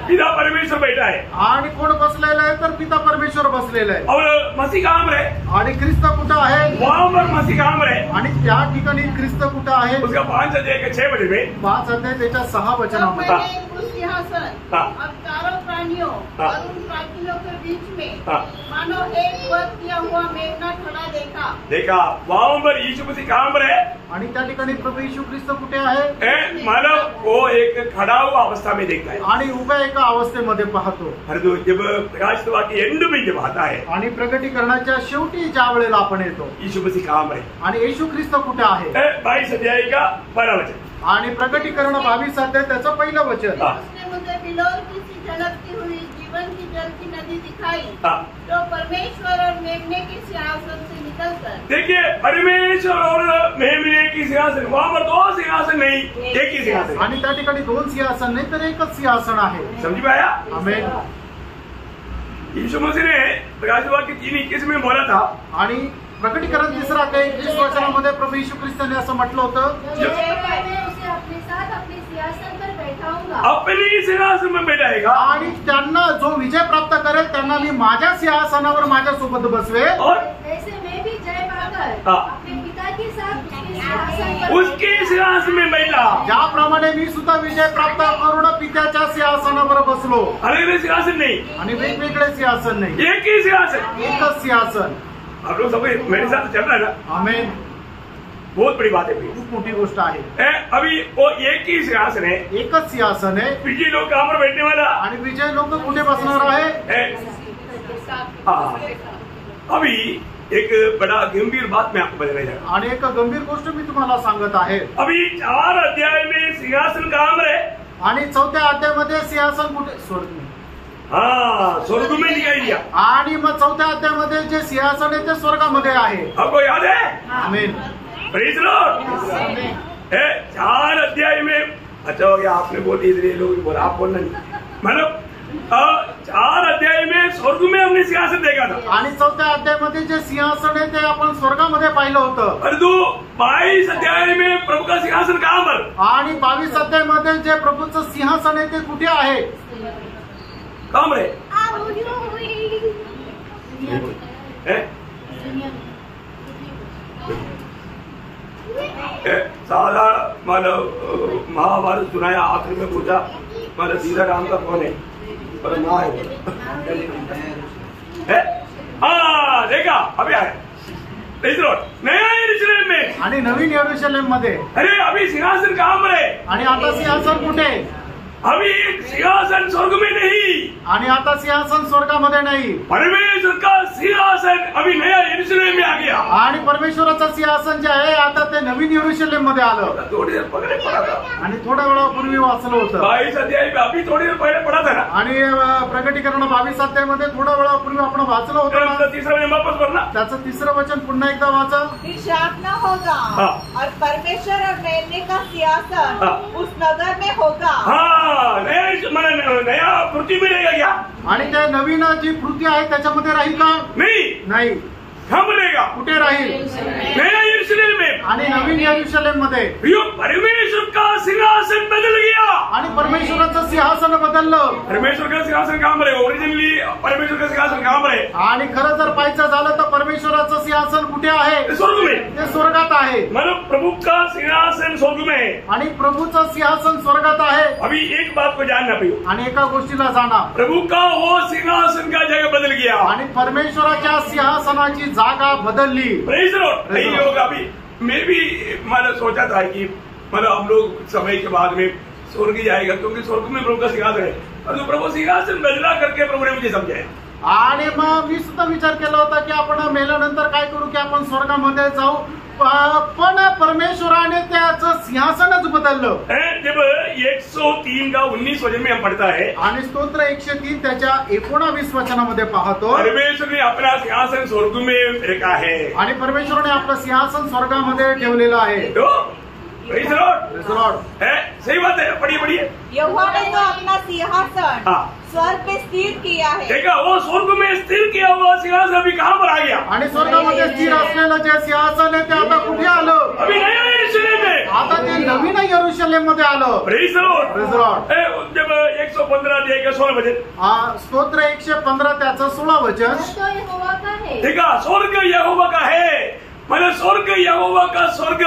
पिता परमेश्वर बैठा है. आणि कोण बसलेलं आहे तर पिता परमेश्वर बसलेलं आहे. और मसीह कहाँ पर है? आणि ख्रिस्त कुठं आहे? वहाँ पर मसीह कहाँ पर है? आणि त्या ठिकाणी ख्रिस्त कुठं आहे? उसका 5 अध्याय के 6 वचन में. 5 अध्याय त्याच्या 6 वचनामध्ये. मैंने उस सिंहासन और चारों प्राणियों और उन प्राचीनों के बीच में मानो एक वध किया हुआ मेघना खड़ा देखा, वहाँ पर यीशु मसीह कहाँ पर है? आणि त्या ठिकाणी प्रभू येशू ख्रिस्त कुठे आहे? मानव वो एक खड़ा हुआ अवस्था में देखता है आणि उभ्या एका अवस्थेमध्ये पाहतो. जब प्रकाशित वाक्य एंड में जब आता है आणि प्रकटीकरणाच्या शेवटी ज्या वेळेला आपण येतो, यीशु मसीह कहाँ पर है? आणि येशू ख्रिस्त कुठे आहे? 22 अध्याय का 12 वचन. आणि प्रकटीकरण 22 अध्याय त्याचं पहिलं वचन. उसने मुझे बिलोर की सी झलकती हुई जीवन की जल की नदी दिखाई जो परमेश्वर और मेमने के सिंहासन से निकलकर. देखिए, परमेश्वर और मेमने की सिंहासन, वहाँ पर 2 सिंहासन नहीं, एक ही सिंहासन. आणि त्या ठिकाणी 2 सिंहासन नाही तर एकच सिंहासन आहे. समझ में आया? आमेन. यीशु मसीह ने प्रकाशित वाक्य 3:21 में बोला था. आणि प्रकटीकरण 3 अध्याय 21 वचनामध्ये प्रभू येशू ख्रिस्ताने असं म्हटलं होतं, उसे अपने साथ अपने सिंहासन पर बैठाऊंगा. अपनी सिंहासन में बैठाएगा. आणि त्यांना जो विजय प्राप्त करेल त्यांना मी माझ्या सिंहासनावर माझ्यासोबत बसवे. और ऐसे मैं भी जय पाकर अपने पिता के साथ उसके सिंहासन में बैठा. ज्याप्रमाणे मी सुद्धा विजय प्राप्त करून पित्याच्या सिंहासनावर बसलो. अलग अलग सिंहासन नहीं, आणि वेगवेगळे सिंहासन नाही, एक ही सिंहासन, एकच सिंहासन. आप लोग सब मेरे साथ चल रहा है ना? आमेन. बहुत बड़ी बात है. खूप मोठी गोष्ट आहे. अभी वो एक ही सिंहासन है, एकच सिंहासन आहे. विजय लोग कहाँ पर बैठने वाला? आणि विजय लोक कुठे बसणार आहे? अभी एक बड़ा गंभीर बात मैं आपको बताने जा रहा हूँ. आणि एक गंभीर गोष्ट मी तुम्हाला सांगत आहे. अभी 4 अध्याय में सिंहासन कहाँ पर है? आणि 4थ्या अध्यायामध्ये सिंहासन कुठे? स्वर्ग में. स्वर्ग में दिखाई दिया. आणि मग 4थ्या अध्यायामध्ये जे सिंहासन आहे ते स्वर्गामध्ये आहे. आपको याद है? आमेन. Praise the Lord. 4 अध्याय में अच्छा हो गया आपने बोली, इसलिए लोग बोला, आप बोलना नहीं. मतलब 4 अध्याय में स्वर्ग में हमने सिंहासन देखा था. आणि 4थ्या अध्यायामध्ये जे सिंहासन आहे ते आपण स्वर्गामध्ये पाहिलं होतं. परंतु 22 अध्याय में प्रभु का सिंहासन कहाँ पर? आणि 22 अध्यायामध्ये जे प्रभूचं सिंहासन आहे ते कुठे आहे? कहाँ पर है? सारा मानव महाभारत सुनाया, आखिर में पूछा मानव सीधा राम का कौन है? पर माँ है. देखा अभी आए नया यरूशलेम में आणि नवीन यरूशलेम मध्ये. अरे अभी सिंहासन कहाँ पर है? आणि आता सिंहासन कुठे? अभी सिंहासन स्वर्ग में नहीं, आणि आता सिंहासन स्वर्गामध्ये नाही, परमेश्वर का सिंहासन अभी नया यरूशलेम में आ गया. आणि परमेश्वराचं सिंहासन जे आहे आता ते नवीन यरूशलेम मध्ये आलं. थोड़ी देर पहले पढ़ा था, आणि थोड्या वेळापूर्वी वाचलं होतं. 22 अध्याय में अभी थोड़ी देर पहले पढ़ा था ना. आणि प्रकटीकरण 22 अध्यायामध्ये थोड्या वेळापूर्वी आपण वाचलं होतं ना. तीसरा वचन वापस पढ़ना. त्याचं 3रं वचन पुन्हा एकदा वाचा. फिर शाप न होगा और परमेश्वर और मेलने का सिंहासन उस नगर में होगा. हाँ, नया पृथ्वी मिलेगा क्या? आणि ते नवीन जी पृथ्वी आहे त्याच्यामध्ये राहील का? नाही. कहाँ मिलेगा? कुठे राहील? नया यरूशलेम में. आणि नवीन यरूशलेम मध्ये. परमेश्वर का सिंहासन बदल गया. आणि परमेश्वराचं सिंहासन बदललं. परमेश्वर का सिंहासन कहाँ पर है? ओरिजिनली परमेश्वर का सिंहासन कहाँ पर है? आणि खरं जर पाहायचं झालं तर परमेश्वराचं सिंहासन कुठे आहे? स्वर्ग में. ते स्वर्गात आहे. मतलब प्रभु का सिंहासन स्वर्ग में है. आणि प्रभूचं सिंहासन स्वर्गात आहे. अभी एक बात को जानना पड़ेगा. आणि एका गोष्टीला जाणा, प्रभु का वो सिंहासन का जगह बदल गया. आणि परमेश्वराच्या सिंहासनाची जागा बदलली. Praise Lord. कई लोग अभी मैं भी मैंने सोचा था कि मतलब हम लोग समय के बाद में स्वर्ग जाएगा क्योंकि स्वर्ग में प्रभु का सिंहासन है. परंतु प्रभु सिंहासन बदला करके प्रभु ने मुझे समझाया. आणि मग मी सुद्धा विचार केला होता की आपण मेल्यानंतर काय करू की आपण स्वर्गामध्ये जाऊ, पण परमेश्वराने त्याचं सिंहासनच बदललं. जब 103 का 19 वचन में हम पढ़ता है, आणि स्तोत्र 103 त्याच्या 19 वचनामध्ये पाहतो, परमेश्वर ने अपना सिंहासन स्वर्ग में रखा है. आणि परमेश्वराने आपलं सिंहासन स्वर्गामध्ये ठेवलेलं आहे. तो praise Lord. Praise the Lord. सही बात है. पढ़िए. यहोवा ने तो अपना सिंहासन हाँ. स्वर्ग पे स्थिर किया है. देखा, वो स्वर्ग में स्थिर किया हुआ सिंहासन अभी कहाँ पर आ गया? आणि स्वर्गामध्ये स्थिर असलेलं जे सिंहासन आहे ते आता कुठे आलं? अभी नया यरूशलेम में. आता ते नवीन यरूशलेम मध्ये आलं. Praise Lord. Praise the Lord. जब 115 अध्याय का 16 वचन, स्तोत्र 115 त्याचं 16 वचन. तो यहोवा का है। देखा, स्वर्ग यहोवा का है. मतलब स्वर्ग यहोवा का स्वर्ग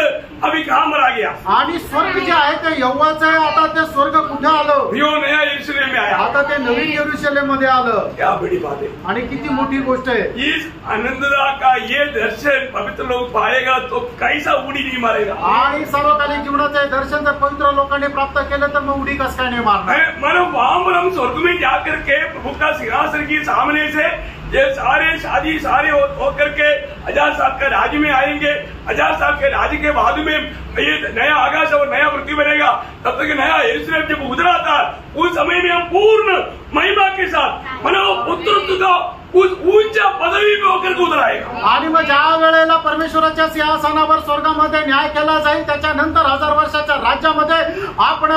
अभी कहाँ पर आ गया? आणि स्वर्ग जे आहे ते यहोवाचं आहे. आता ते स्वर्ग कुठे आलं? यो नया यरूशलेम में आया. आता ते नवीन यरूशलेम मध्ये आलं. क्या बड़ी बात है. आणि किती मोठी गोष्ट आहे. इस आनंददा का ये दर्शन पवित्र लोग पाएगा तो कैसा उड़ी नहीं मारेगा. आणि सर्वकालिक जीवनाचं हे दर्शन जर पवित्र लोकांनी प्राप्त केलं तर मग उडी कस काय नाही मारणार. मतलब वहां पर हम स्वर्ग में जाकर के प्रभु का सिंहासन के सामने से ये सारे शादी सारे होकर के 1000 साल का राज्य में आएंगे. 1000 साल के राज्य के बाद में ये नया आकाश और नया पृथ्वी बनेगा. तब तक नया यरूशलेम जब उतरा था उस समय में हम पूर्ण महिमा के साथ मनो पुत्रत्व का उस ऊंचा पदवी में होकर उतर आएगा. आणि मग ज्या वेळेला परमेश्वराच्या सिंहासनावर स्वर्गामध्ये न्याय केला जाईल त्याच्यानंतर 1000 वर्षाच्या राज्यामध्ये आपण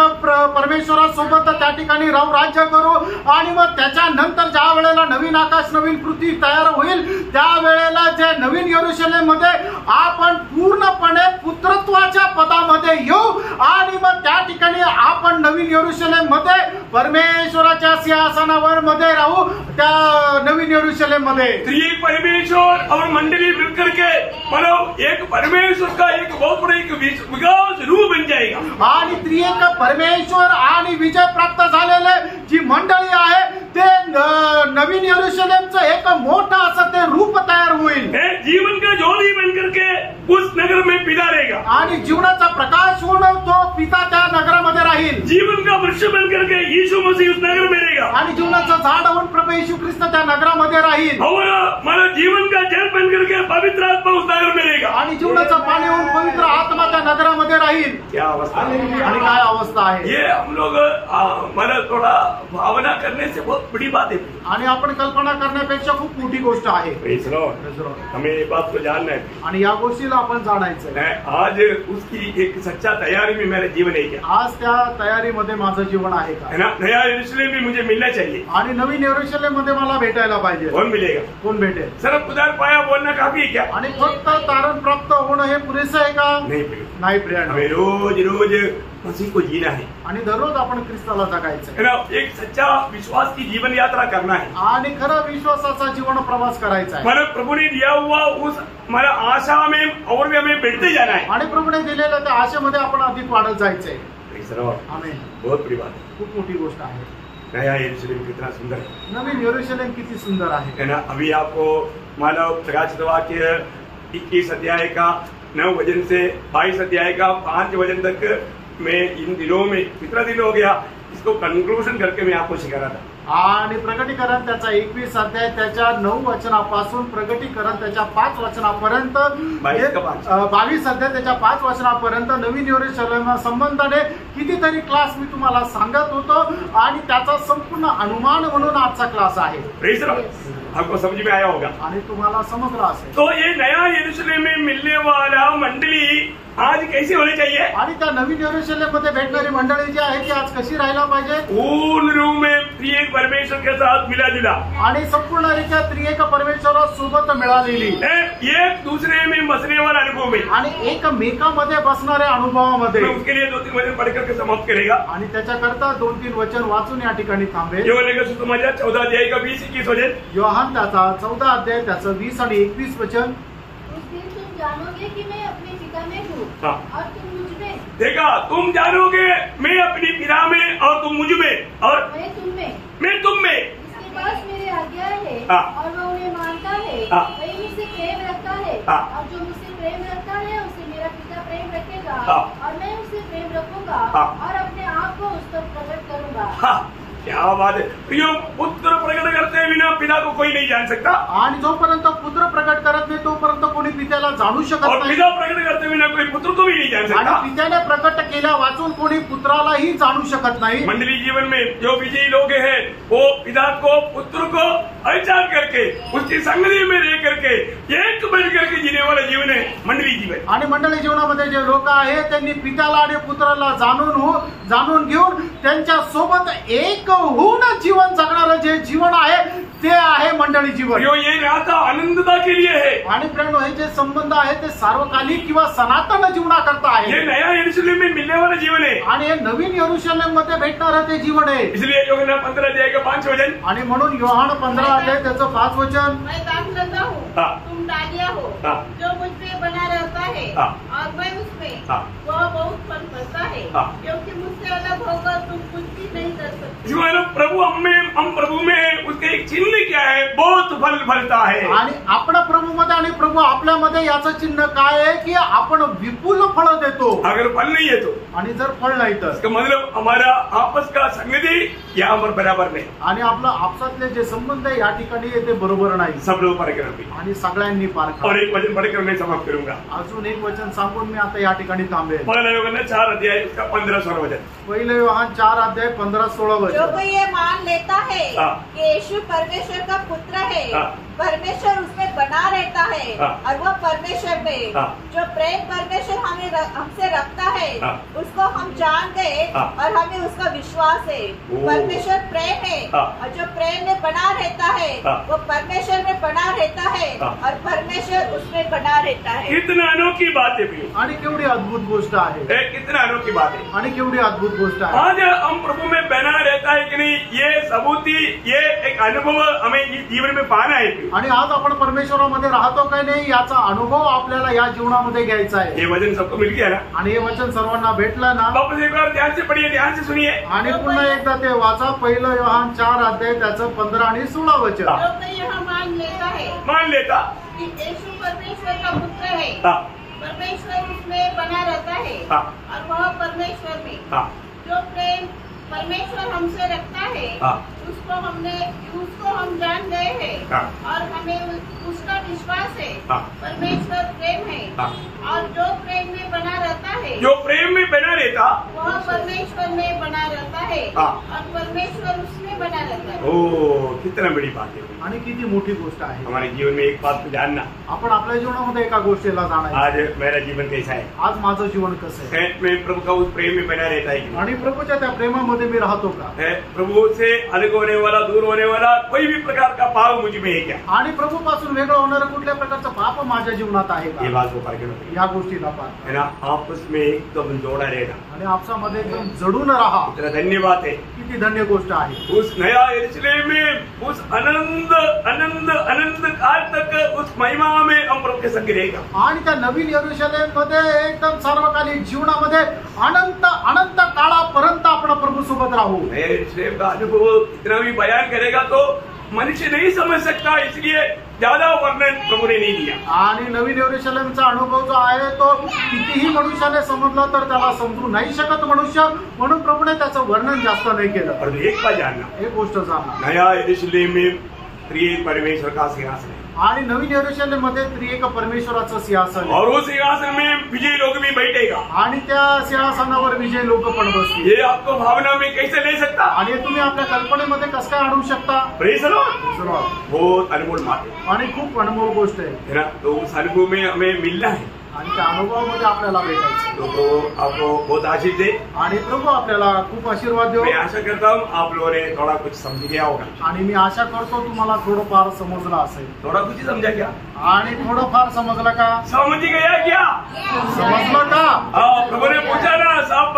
परमेश्वरासोबत त्या ठिकाणी राहू, राज्य करू. आणि मग त्याच्यानंतर ज्या वेळेला नवीन आकाश नवीन पृथ्वी तयार होईल त्यावेळेला जे नवीन यरूशलेम मध्ये आपण पूर्णपणे पुत्रत्वाच्या पदामध्ये येऊ. आणि मग त्या ठिकाणी आपण नवीन यरूशलेम मध्ये परमेश्वराच्या सिंहासनावर मध्ये राहू. त्या नवीन यरूशलेम मध्ये त्रिएक परमेश्वर और मंडली मिलकर के मतलब एक परमेश्वर का एक बहुत बड़ा एक विकास रूप बन जाएगा. आणि त्रिएक परमेश्वर आणि विजय प्राप्त झालेले जी मंडळी आहे ते नवीन यरूशलेमचं एक मोठं असं ते रूप तयार होईल. जीवन का ज्योति बन करके उस नगर में पिता रहेगा. आणि जीवनाचा प्रकाश होऊन तो पिता त्या नगरामध्ये राहील. जीवन का वृक्ष बन करके यीशु मसीह उस नगर में रहेगा. आणि जीवनाचं झाड होऊन प्रभू येशू ख्रिस्त त्या नगरामध्ये राहील. और हमारा जीवन का जल बन करके पवित्र आत्मा उस नगर में रहेगा. आणि जीवनाचं पाणी होऊन पवित्र आत्मा त्या नगरामध्ये राहील. क्या अवस्था है. आणि काय अवस्था आहे. ये हम लोग मतलब थोड़ा भावना करने से बहुत बड़ी बात है. आणि आपण कल्पना करण्यापेक्षा खूप मोठी गोष्ट आहे. Praise Lord. हमें ये बात को जानना है. आणि या गोष्टीला आपण जाणायचं आहे. आज उसकी एक सच्चा तैयारी में मेरा जीवन है क्या. आज त्या तयारीमध्ये माझं जीवन आहे का. है ना. नया यरूशलेम भी मुझे मिलना चाहिए. आणि नवीन यरूशलेम मध्ये मला भेटायला पाहिजे. कौन मिलेगा. कोण भेटेल. सिर्फ उधार पाया बोलना काफी है क्या. आणि फक्त तारण प्राप्त होणं हे पुरेसं आहे का. नाही प्रिय. हमें रोज रोज मसीह को जीना है. आणि दररोज आपण ख्रिस्ताला जगायचं है ना. एक सच्चा विश्वास की जीवन यात्रा करना है. आणि खरं विश्वासाचा जीवन प्रवास करायचा आहे. हमारा प्रभु ने दिया हुआ उस हमारा आशा में और भी हमें बढ़ते जाना है. आणि प्रभूने दिलेल्या त्या आशेमध्ये आपण अधिक वाढत जायचंय. आमीन. बहुत बड़ी बात है. खूप मोठी गोष्ट आहे. नया यरूशलेम कितना सुंदर है. नवीन यरूशलेम किती सुंदर आहे. है ना. अभी आपको मानव प्रकाशित वाक्य 21 अध्याय का 9 वचन से 22 अध्याय का 5 वचन तक मैं इन दिनों में कितना दिन हो गया इसको कंक्लूजन करके मैं आपको सिखा रहा था। आणि प्रगटीकरण त्याचा 21 अध्याय त्याच्या 9 वचनापासून प्रगटीकरण त्याच्या 5 वचनापर्यंत 22 अध्याय त्याच्या 5 वचनापर्यंत नवीन यरूशलेम संबंधाने कितीतरी क्लास मी तुम्हाला सांगत होतो आणि त्याचा संपूर्ण अनुमान म्हणून आजचा क्लास आहे। प्रेज द लॉर्ड, आपको समझ में आया होगा आणि तुम्हाला समजलं असेल। तो ये नया यरूशलेम में मिलने वाला मंडली आज कैसी होनी चाहिए? आणि त्या नवीन यरूशलेम मध्ये भेटणारी मंडळी जी आहे ती आज कशी राहायला पाहिजे? पूर्ण रूप में त्रिएक परमेश्वर के साथ मिला जुला आणि संपूर्णरित्या त्रिएक परमेश्वरासोबत मिळालेली, एक दूसरे में बसने वाला अनुभव में, आणि एकमेकांमध्ये बसणाऱ्या अनुभवामध्ये। मैं उसके लिए 2-3 वचन पढ़ करके समाप्त करेगा। आणि त्याच्याकरता 2-3 वचन वाचून या ठिकाणी थांबेल। యోహాను का सुसमाचार 14 अध्याय का 20-21 वचन। योहान त्याचा 14 अध्याय त्याचं 20 आणि 21 वचन। उस दिन तुम जानोगे कि मैं अपने पिता में हूँ हाँ। और तुम मुझ में, देखा, तुम जानोगे मैं अपनी पिता में और तुम मुझ में और मैं तुम में, मैं तुम में। जिसके पास मेरे आज्ञा है हाँ। और वह उन्हें मानता है, हाँ। वही मुझसे प्रेम रखता है, हाँ। और जो मुझसे प्रेम रखता है उसे मेरा पिता प्रेम रखेगा, हाँ। और मैं उसे प्रेम रखूंगा हाँ। और अपने आप को उस पर प्रकट करूंगा। हाँ, क्या बात है प्रियो, पुत्र प्रकट करते बिना पिता को कोई नहीं जान सकता, आणि जोपर्यंत पुत्र प्रकट करत नाही तोपर्यंत कोणी पित्याला जाणू शकत और नाही, पिता प्रकट करते बिना कोई पुत्र को भी नहीं जान आणि सकता। पित्याने प्रकट केल्या वाचून कोणी पुत्रालाही जाणू शकत नाही। मंडली जीवन में जो विजयी लोग हैं वो पिता को पुत्र को पहचान करके उसकी संगति में रह करके एक बन करके जीने वाला जीवन है मंडली जीवन। आणि मंडळी जीवनामध्ये जे लोक आहेत त्यांनी पित्याला आणि पुत्राला जाणून घेऊन त्यांच्या सोबत एक होऊन जीवन जगणारं जे जीवन आहे ते आहे मंडळी जीवन। प्रियो, ये नाता अनंतता के लिए है। आणि प्रेरणो हे जे संबंध आहे ते सार्वकालिक किंवा सनातन जीवनाकरता ये आहे, नया यरूशलेम में मिलने वाला जीवन है। आणि हे नवीन यरूशलेम मध्ये भेटणारं ते जीवन आहे। इसलिए यूहन्ना 15 अध्याय का 5 वचन। आणि म्हणून योहान 15 अध्याय त्याचं 5 वचन। मैं दाखलता हूँ, हाँ। तुम डालियाँ हो, हाँ। जो मुझ में बना रहता है हाँ। और मैं उसमें, हाँ। वह बहुत फल फलता है, हाँ। क्योंकि मुझसे अलग होकर तुम कुछ भी नहीं कर सकते। जो है ना, प्रभु हम प्रभु में हैं, उसके एक चिन्ह क्या है? बहुत फल फलता है। आणि आपण प्रभूमध्ये आणि प्रभू आपल्यामध्ये याचं चिन्ह काय आहे की आपण विपुल फळ देतो। अगर फल नहीं है तो आणि जर फळ नाही तर इसका मतलब हमारा आपस का संगति यहाँ पर बराबर नहीं। आणि आपलं आपसातले जे संबंध आहे या ठिकाणी ते बरोबर नाही, सब लोग पर करेंगे। आणि सगळ्यांनी पार और करा। एक वचन पढ़कर मैं समाप्त करूंगा। अजून एक वचन सांगून मी आता या ठिकाणी थांबेल। पहला यूहन्ना 4 अध्याय उसका 15-16 वचन। पहिले योहान 4 अध्याय 15-16 जो वचन। कोई ये मान लेता है हाँ। कि यीशु परमेश्वर का पुत्र है, हाँ। परमेश्वर उसमें बना रहता है, हाँ। और वह परमेश्वर में। हाँ। जो प्रेम परमेश्वर हमसे रखता है, हाँ। उसको हम जान गए, हाँ। और हमें उसका विश्वास है। ओ। परमेश्वर प्रेम है, हाँ। और जो प्रेम में बना रहता है हाँ। वो परमेश्वर में बना रहता है, हाँ। और परमेश्वर उसमें बना रहता है। कितना अनोखी बात है प्रियो, आणि केवढी अद्भुत गोष्ट आहे, कितना अनोखी बात है। आणि केवढी अद्भुत गोष्ट आहे। आज हम प्रभु में बना रहता है कि नहीं, ये सबूती, ये एक अनुभव हमें इस जीवन में पाना है। आणि आज आपण परमेश्वरामध्ये राहतो काय नाही याचा अनुभव आपल्याला या जीवनामध्ये घ्यायचा आहे। ये वचन सबको मिल गया ना? आणि हे वचन सर्वांना भेटलं ना? वापस एक बार ध्यान से पढ़िए, ध्यान से सुनिए। आणि पुन्हा एकदा ते वाचा, पहिलं योहान 4 अध्याय त्याचं 15 आणि 16 वचन। जो कोई यह मान लेता है मान लेता कि यीशु परमेश्वर का पुत्र है, हाँ। परमेश्वर उसमें बना रहता है, हाँ। और वह परमेश्वर में। हाँ। जो प्रेम परमेश्वर हमसे रखता है, हाँ। उसको हम जान गए हैं, हाँ। और हमें उसका विश्वास है। हाँ। परमेश्वर प्रेम है, हाँ। और जो प्रेम में बना रहता है जो प्रेम में बना रहता, वह परमेश्वर में बना रहता है, हाँ। और परमेश्वर उसमें बना रहता है। ओ कितना बड़ी बात है। आणि किती मोठी गोष्ट आहे। हमारे जीवन में एक बात को जानना, आपण आपल्या जीवनामध्ये एका गोष्टीला जाणायचं, आज मेरा जीवन कैसा है, आज माझं जीवन कसं आहे, मैं प्रभु का उस प्रेम में बना रहता है कि नहीं? आणि प्रभूच्या त्या प्रेमामध्ये मी राहतो का? है प्रभु से अलग होने वाला, दूर होने वाला कोई भी प्रकार का पाप मुझ में है क्या? आणि प्रभूपासून वेगळं होणारं कुठल्या प्रकारचं पाप माझ्या जीवनात आहे ये का? बात को पार करो या गोष्टीला पार है ना, आपस में एकदम जोड़ा रहना, आणि आपसामध्ये एकदम जडून राहा। इतना धन्यवाद है। किती धन्य गोष्ट आहे। उस नया यरूशलेम में उस अनंत अनंत अनंत काल तक उस महिमा में हम प्रभु के संग रहेगा। आणि त्या नवीन यरूशलेम मध्ये एकदम सार्वकालिक जीवनामध्ये अनंत अनंत काळापर्यंत आपण प्रभू सोबत राहू। नया यरूशलेम का अनुभव इतना भी बयान करेगा तो मनुष्य नहीं समझ सकता, इसलिए ज्यादा वर्णन प्रभु ने नहीं दिया। आणि नवीन यरूशलेमचा अनुभव जो आहे तो कितीही मनुष्याने समजला तर त्याला समजू नाही शकत मनुष्य, म्हणून प्रभूने त्याचं वर्णन जास्त नाही केलं। और एक बात जानना, एक गोष्ट जाणा, नया यरूशलेम में त्रिएक परमेश्वर का सिंहासन है आणि नवीन यरूशलेम मध्ये त्रिएक परमेश्वराचं सिंहासन आहे, और उस सिंहासन में विजयी लोग भी बैठेगा। आणि त्या सिंहासनावर विजय लोक पण बसतील। ये आपको भावना में कैसे ले सकता? आणि हे तुम्ही आपल्या कल्पनेमध्ये कसं काय आणू शकता? Praise the Lord. बहुत अनमोल बात है आणि खूप अनमोल गोष्ट आहे ना, तो उस अनुभव में हमें मिलना है। आणि त्या अनुभवामध्ये आपल्याला भेटायचं, तो आपको बहुत आशीष दे। आणि प्रभू आपल्याला खूप आशीर्वाद देऊ। मैं आशा करता हूँ आप लोगों ने थोड़ा कुछ समझ गया होगा। आणि मी आशा करतो तुम्हाला थोडंफार समजलं असेल। थोड़ा कुछ ही समझा क्या? आणि थोडंफार समजलं का? समझ गया क्या? समजलं का? प्रभु ने पूछा ना, सब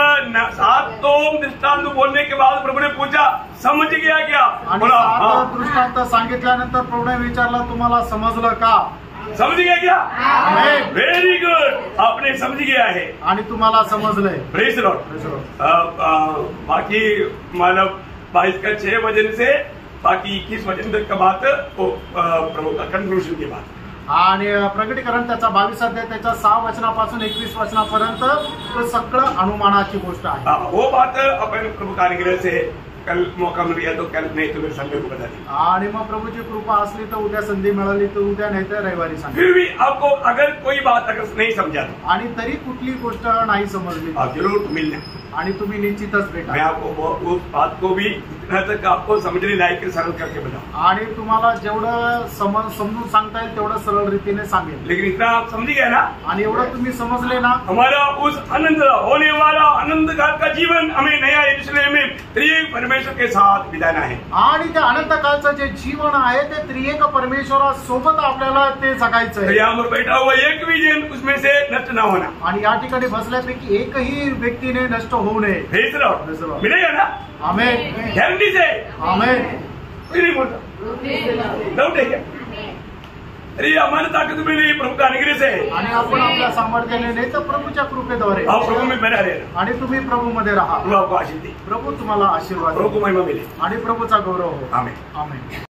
7 दृष्टांत बोलने के बाद प्रभु ने पूछा समझ गया क्या? आणि बोला 7 हाँ। दृष्टांत सांगितल्यानंतर प्रभूने विचारलं तुम्हाला समजलं का? समझ गया क्या? आमेन। वेरी गुड, आपने समझ गया है। आणि तुम्हाला समजलंय। Praise the Lord. बाकी मतलब 22 का 6 वचन से बाकी 21 वचन तक का बात वो प्रभु का कंक्लूजन की बात। आणि प्रकटीकरण त्याचा 22 अध्याय त्याच्या 6 वचनापासून 21 वचनापर्यंत तो सगळं अनुमानाची गोष्ट आहे। वो बात अपन प्रभु कार्यक्रम से कल मौका मिल गया तो कल नहीं तो मेरे संडे को बता दी। आणि मग प्रभूची कृपा असली तर उद्या संधी मिळाली तर उद्या नाही तर रविवारी सांगा। फिर भी आपको अगर कोई बात अगर नहीं समझा तो आणि तरी कुठली गोष्ट नाही समजली आप जरूर मिलना, आणि तुम्ही निश्चितच भेटा। मैं आपको उस बात को भी इतना तक आपको समझने लायक सरल करके बताऊं। आणि तुम्हाला जेवढं समजून सांगता येईल तेवढं सरळ रीतीने सांगेल। लेकिन इतना आप समझ गए ना, आणि एवढं तुम्ही समजले ना, हमारा उस आनंद होने वाला आनंद का जीवन हमें नया यरूशलेम में त्रिएक परमेश्वर के साथ बिताना है। आणि त्या अनंत काळचं जे जीवन आहे ते त्रिएक परमेश्वरासोबत आपल्याला ते जगायचं तो आहे। यहाँ पर बैठा हुआ एक भी जन उसमें से नष्ट ना होना। आणि या ठिकाणी बसल्यापैकी एकही व्यक्तीने नष्ट होऊ नये। भेज रहो, मिलेगा ना? आमेन, गारंटी से। आमेन। कोई नहीं बोलता, डाउट है क्या? अरे हमारी ताकत में नहीं, प्रभु का अनुग्रह से है। आणि आपण आपल्या सामर्थ्याने नाही तर प्रभूच्या कृपेद्वारे आप प्रभु में बना रहना। आणि तुम्ही प्रभूमध्ये राहा। प्रभु आपको आशीष दे, प्रभू तुम्हाला आशीर्वाद प्रभु देईल को महिमा मिले। आणि प्रभूचा गौरव हो। आमेन। आमेन।